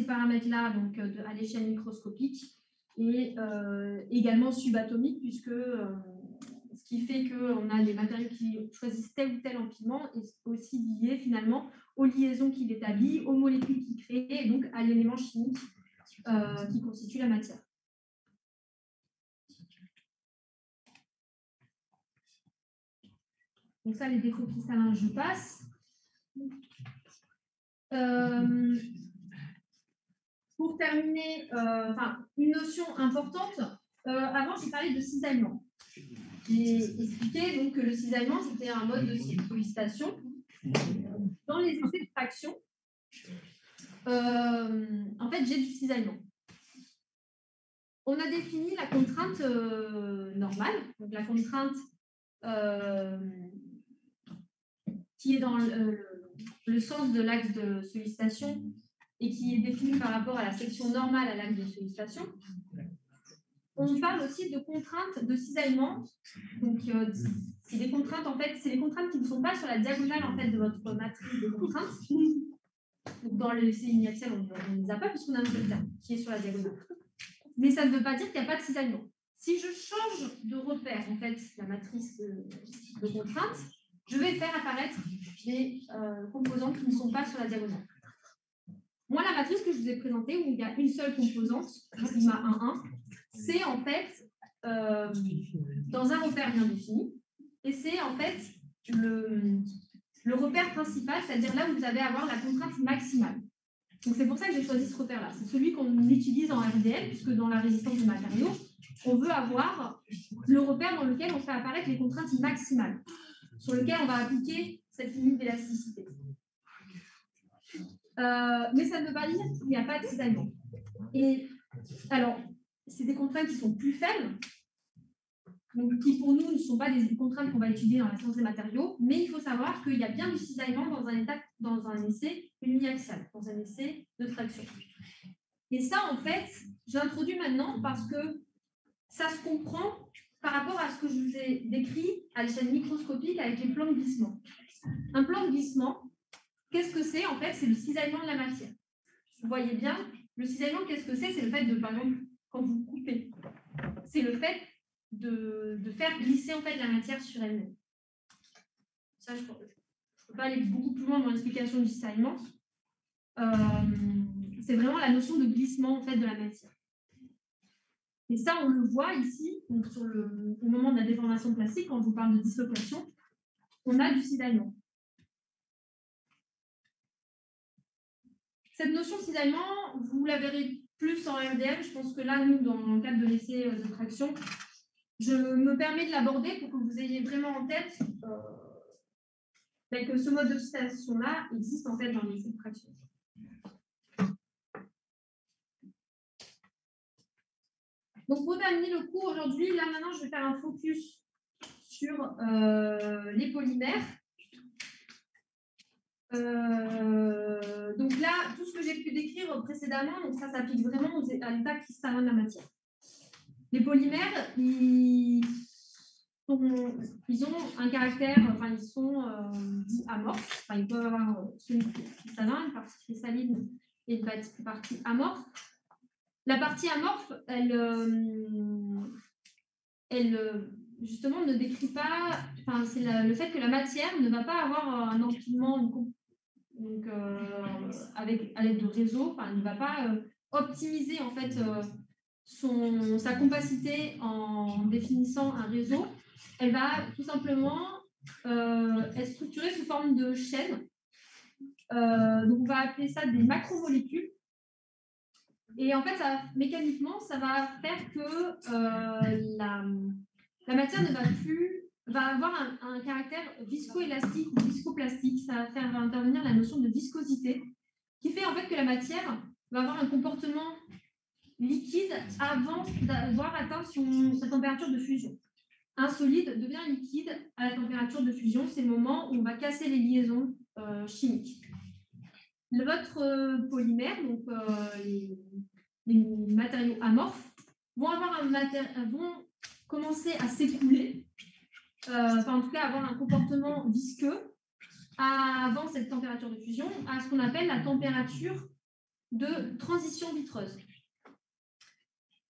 paramètres-là, donc à l'échelle microscopique et également subatomique, puisque ce qui fait qu'on a des matériaux qui choisissent tel ou tel empilement est aussi lié finalement aux liaisons qu'il établit, aux molécules qu'il crée et donc à l'élément chimique qui constitue la matière. Donc ça, les défauts cristallins, je passe. Pour terminer, une notion importante, avant j'ai parlé de cisaillement. J'ai expliqué donc, que le cisaillement c'était un mode de sollicitation. Dans les essais de traction, en fait j'ai du cisaillement. On a défini la contrainte normale, donc la contrainte qui est dans le sens de l'axe de sollicitation et qui est définie par rapport à la section normale à l'axe de sollicitation. On parle aussi de contraintes de cisaillement. Donc, c'est des contraintes, en fait, c'est les contraintes qui ne sont pas sur la diagonale en fait, de votre matrice de contraintes. Donc, dans le essai uniaxial, on ne les a pas puisqu'on a un seul terme qui est sur la diagonale. Mais ça ne veut pas dire qu'il n'y a pas de cisaillement. Si je change de repère, en fait, la matrice de contrainte, je vais faire apparaître des composantes qui ne sont pas sur la diagonale. Moi, la matrice que je vous ai présentée, où il y a une seule composante, sigma 1, 1, c'est en fait dans un repère bien défini, et c'est en fait le repère principal, c'est-à-dire là où vous allez avoir la contrainte maximale. Donc c'est pour ça que j'ai choisi ce repère-là. C'est celui qu'on utilise en RDL, puisque dans la résistance des matériaux, on veut avoir le repère dans lequel on fait apparaître les contraintes maximales, sur lequel on va appliquer cette limite d'élasticité. Mais ça ne veut pas dire qu'il n'y a pas de cisaillement. Et alors, c'est des contraintes qui sont plus faibles, donc qui pour nous ne sont pas des contraintes qu'on va étudier dans la science des matériaux, mais il faut savoir qu'il y a bien du cisaillement dans un essai uniaxial, dans un essai de traction. Et ça, en fait, j'introduis maintenant parce que ça se comprend par rapport à ce que je vous ai décrit à l'échelle microscopique avec les plans de glissement. Un plan de glissement, qu'est-ce que c'est? En fait, c'est le cisaillement de la matière. Vous voyez bien, le cisaillement, qu'est-ce que c'est? C'est le fait de, par exemple, quand vous coupez, c'est le fait de faire glisser en fait la matière sur elle-même. Ça, je ne peux pas aller beaucoup plus loin dans l'explication du cisaillement. C'est vraiment la notion de glissement en fait de la matière. Et ça, on le voit ici, donc au moment de la déformation plastique, quand je vous parle de dislocation, on a du cisaillement. Cette notion de cisaillement, vous la verrez plus en RDM. Je pense que là, nous, dans le cadre de l'essai de traction, je me permets de l'aborder pour que vous ayez vraiment en tête que ce mode d'obstination-là existe en fait dans l'essai de traction. Donc, pour terminer le cours aujourd'hui, là maintenant, je vais faire un focus sur les polymères. Donc là, tout ce que j'ai pu décrire précédemment, donc ça s'applique vraiment à l'état cristallin de la matière. Les polymères, ils ont un caractère, enfin ils sont dits amorphes, enfin ils peuvent avoir celui cristallin, une partie cristalline et une partie amorphe. La partie amorphe, elle justement ne décrit pas, enfin c'est le fait que la matière ne va pas avoir un empilement, donc à l'aide de réseaux, enfin elle ne va pas optimiser en fait sa compacité en définissant un réseau. Elle va tout simplement être structurée sous forme de chaînes. Donc on va appeler ça des macromolécules. Et en fait, mécaniquement, ça va faire que la matière va avoir un caractère viscoélastique ou viscoplastique. Ça va faire intervenir la notion de viscosité, qui fait en fait que la matière va avoir un comportement liquide avant d'avoir atteint sa température de fusion. Un solide devient liquide à la température de fusion. C'est le moment où on va casser les liaisons chimiques. Votre polymère, donc les matériaux amorphes, vont commencer à s'écouler, enfin en tout cas avoir un comportement visqueux avant cette température de fusion, à ce qu'on appelle la température de transition vitreuse.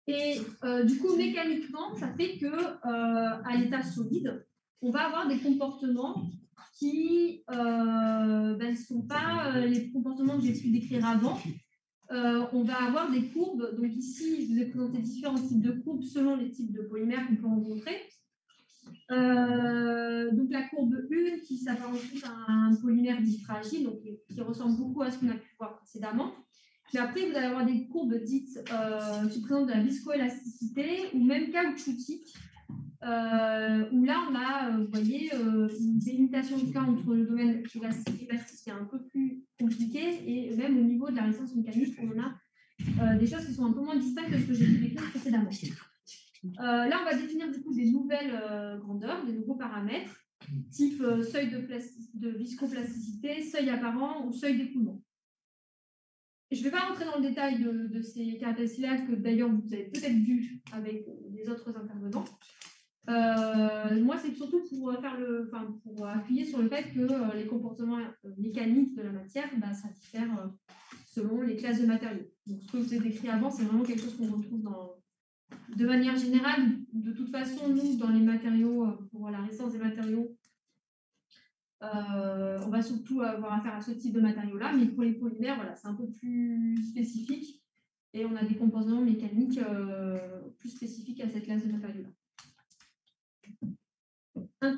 Et du coup, mécaniquement, ça fait que à l'état solide, on va avoir des comportements qui ne sont pas les comportements que j'ai pu décrire avant. On va avoir des courbes. Donc ici, je vous ai présenté différents types de courbes selon les types de polymères qu'on peut rencontrer. Donc la courbe 1 qui s'apparente à un polymère dit fragile, donc qui ressemble beaucoup à ce qu'on a pu voir précédemment. Puis après, vous allez avoir des courbes dites qui présentent de la viscoélasticité ou même caoutchoutique, où là, on a, vous voyez, une délimitation du cas entre le domaine élastique et plastique qui est un peu plus compliqué, et même au niveau de la résistance mécanique, on a des choses qui sont un peu moins distinctes que ce que j'ai pu décrire précédemment. Là, on va définir du coup des nouvelles grandeurs, des nouveaux paramètres, type seuil de viscoplasticité, seuil apparent ou seuil d'écoulement. Je ne vais pas rentrer dans le détail de ces caractéristiques-là, que d'ailleurs vous avez peut-être vu avec les autres intervenants. Moi, c'est surtout pour appuyer sur le fait que les comportements mécaniques de la matière, ça diffère selon les classes de matériaux. Donc, ce que je vous ai décrit avant, c'est vraiment quelque chose qu'on retrouve De manière générale, de toute façon, nous, dans les matériaux, pour la résistance des matériaux, on va surtout avoir affaire à ce type de matériaux-là, mais pour les polymères, voilà, c'est un peu plus spécifique et on a des composants mécaniques plus spécifiques à cette classe de matériaux-là. Un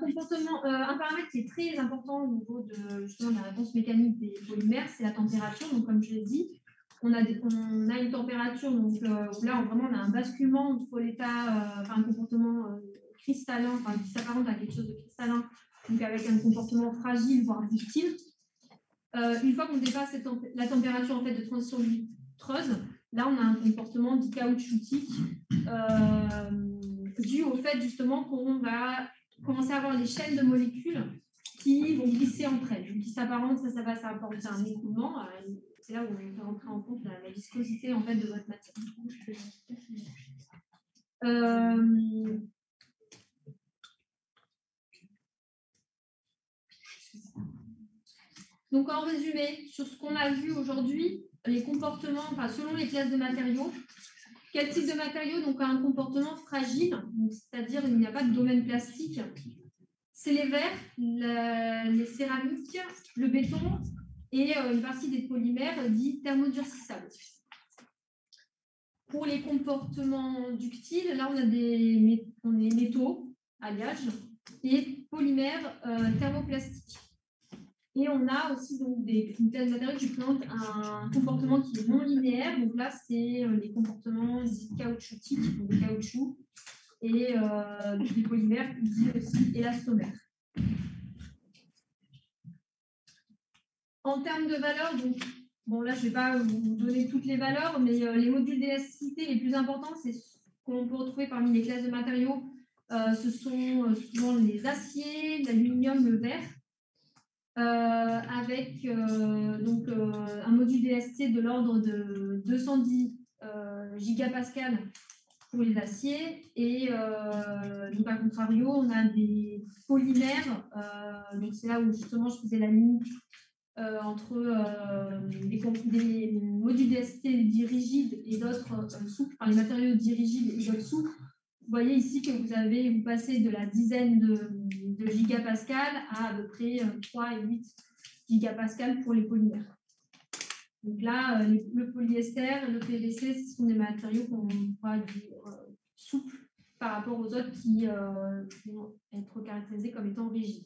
paramètre qui est très important au niveau de justement la réponse mécanique des polymères, c'est la température. Donc, comme je l'ai dit, on a une température, donc là, vraiment, on a un basculement entre l'état, un comportement cristallin, qui s'apparente à quelque chose de cristallin, donc avec un comportement fragile, voire ductile. Une fois qu'on dépasse la température en fait, de transition vitreuse, là, on a un comportement dit caoutchoutique dû au fait justement qu'on va commencer à avoir les chaînes de molécules qui vont glisser entre elles, donc qui s'apparentent, ça va s'apporter à un écoulement. C'est là où on peut rentrer en compte la viscosité en fait, de votre matière. Donc en résumé, sur ce qu'on a vu aujourd'hui, les comportements, selon les classes de matériaux, quel type de matériau donc, a un comportement fragile, c'est-à-dire il n'y a pas de domaine plastique. C'est les verres, les céramiques, le béton et une partie des polymères dits thermodurcissables. Pour les comportements ductiles, là on a des métaux, alliages, et polymères thermoplastiques. Et on a aussi donc, une classe de matériaux qui présentent un comportement qui est non linéaire. Donc là, c'est les comportements dits caoutchoutiques, donc caoutchouc, et des polymères dits aussi élastomères. En termes de valeurs, donc, bon là, je ne vais pas vous donner toutes les valeurs, mais les modules d'élasticité les plus importants, c'est ce qu'on peut retrouver parmi les classes de matériaux. Ce sont souvent les aciers, l'aluminium, le verre. Avec un module d'élasticité de l'ordre de 210 gigapascal pour les aciers et donc à contrario on a des polymères, donc c'est là où justement je faisais la limite entre des modules d'élasticité dits rigides et d'autres souples, les matériaux dits rigides et d'autres souples. Vous voyez ici que vous passez de la dizaine de gigapascal à peu près 3 et 8 gigapascal pour les polymères. Donc là, le polyester, le PVC, ce sont des matériaux qu'on va dire souples par rapport aux autres qui vont être caractérisés comme étant rigides.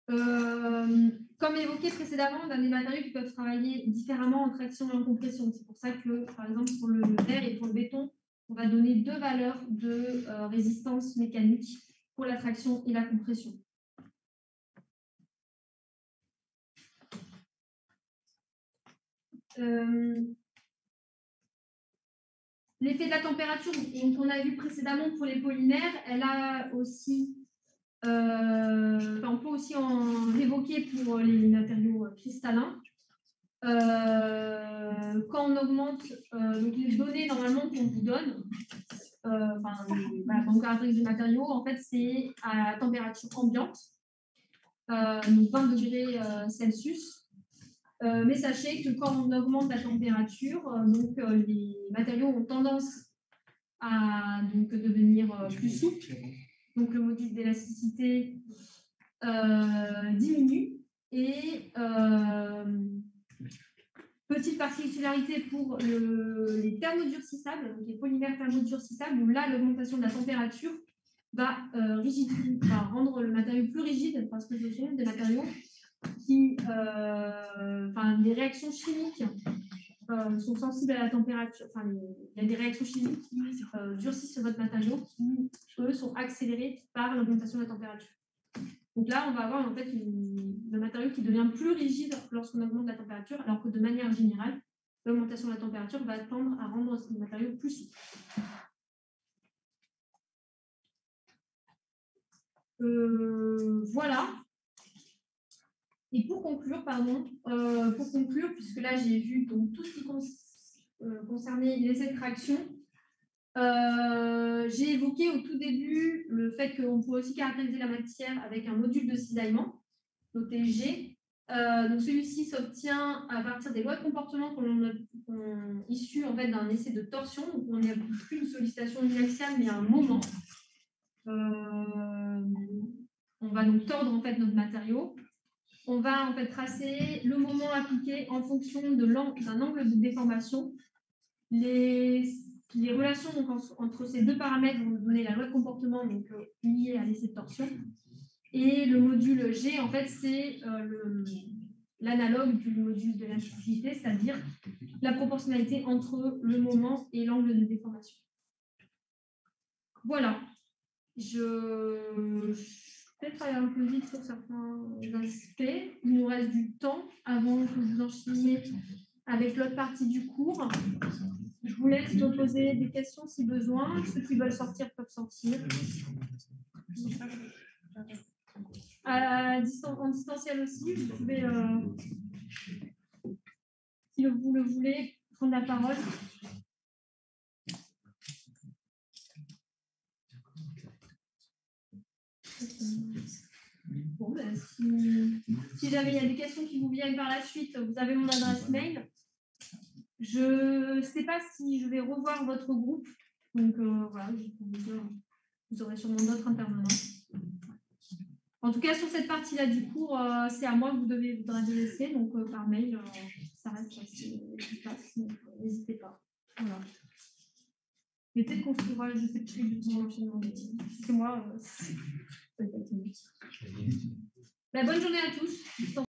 Comme évoqué précédemment, on a des matériaux qui peuvent travailler différemment en traction et en compression. C'est pour ça que, par exemple, pour le verre et pour le béton, on va donner deux valeurs de résistance mécanique pour la traction et la compression. L'effet de la température, dont on a vu précédemment pour les polymères, elle a aussi, on peut aussi en évoquer pour les matériaux cristallins. Quand on augmente donc les données normalement qu'on vous donne, quand on caractérise les matériaux, en fait c'est à température ambiante, donc 20 degrés Celsius. Mais sachez que quand on augmente la température, les matériaux ont tendance à devenir plus souples. Donc le module d'élasticité diminue et petite particularité pour les thermodurcissables, donc les polymères thermodurcissables, où là l'augmentation de la température va rendre le matériau plus rigide parce que ce sont des matériaux qui, des réactions chimiques sont sensibles à la température. Il y a des réactions chimiques qui durcissent votre matériau qui, eux, sont accélérées par l'augmentation de la température. Donc là, on va avoir en fait le matériau qui devient plus rigide lorsqu'on augmente la température, alors que de manière générale, l'augmentation de la température va tendre à rendre le matériau plus souple. Voilà. Et pour conclure, puisque là j'ai vu donc, tout ce qui concernait les essais de traction, j'ai évoqué au tout début le fait qu'on peut aussi caractériser la matière avec un module de cisaillement, noté G. Donc celui-ci s'obtient à partir des lois de comportement issues en fait, d'un essai de torsion. Donc on n'a plus une sollicitation uniaxiale, mais un moment. On va donc tordre en fait, notre matériau. On va en fait tracer le moment appliqué en fonction d'un angle de déformation. Les relations donc, entre ces deux paramètres vont nous donner la loi de comportement donc, liée à l'essai de torsion. Et le module G, en fait, c'est l'analogue du module de l'implicité, c'est-à-dire la proportionnalité entre le moment et l'angle de déformation. Voilà. Je vais peut-être aller un peu vite sur certains aspects. Il nous reste du temps avant que vous enchaîniez avec l'autre partie du cours. Je vous laisse me poser des questions si besoin. Ceux qui veulent sortir peuvent sortir. En distanciel aussi, vous pouvez, si vous le voulez, prendre la parole. Bon, ben, si jamais il y a des questions qui vous viennent par la suite, vous avez mon adresse mail. Je ne sais pas si je vais revoir votre groupe. Donc voilà, vous aurez sûrement d'autres intervenants. En tout cas, sur cette partie-là du cours, c'est à moi que vous devrez adresser. Donc par mail, ça reste assez efficace. Donc n'hésitez pas. Voilà. Mais peut-être qu'on fera, je ne sais plus exactement l'enchaînement. C'est moi. Bonne journée à tous.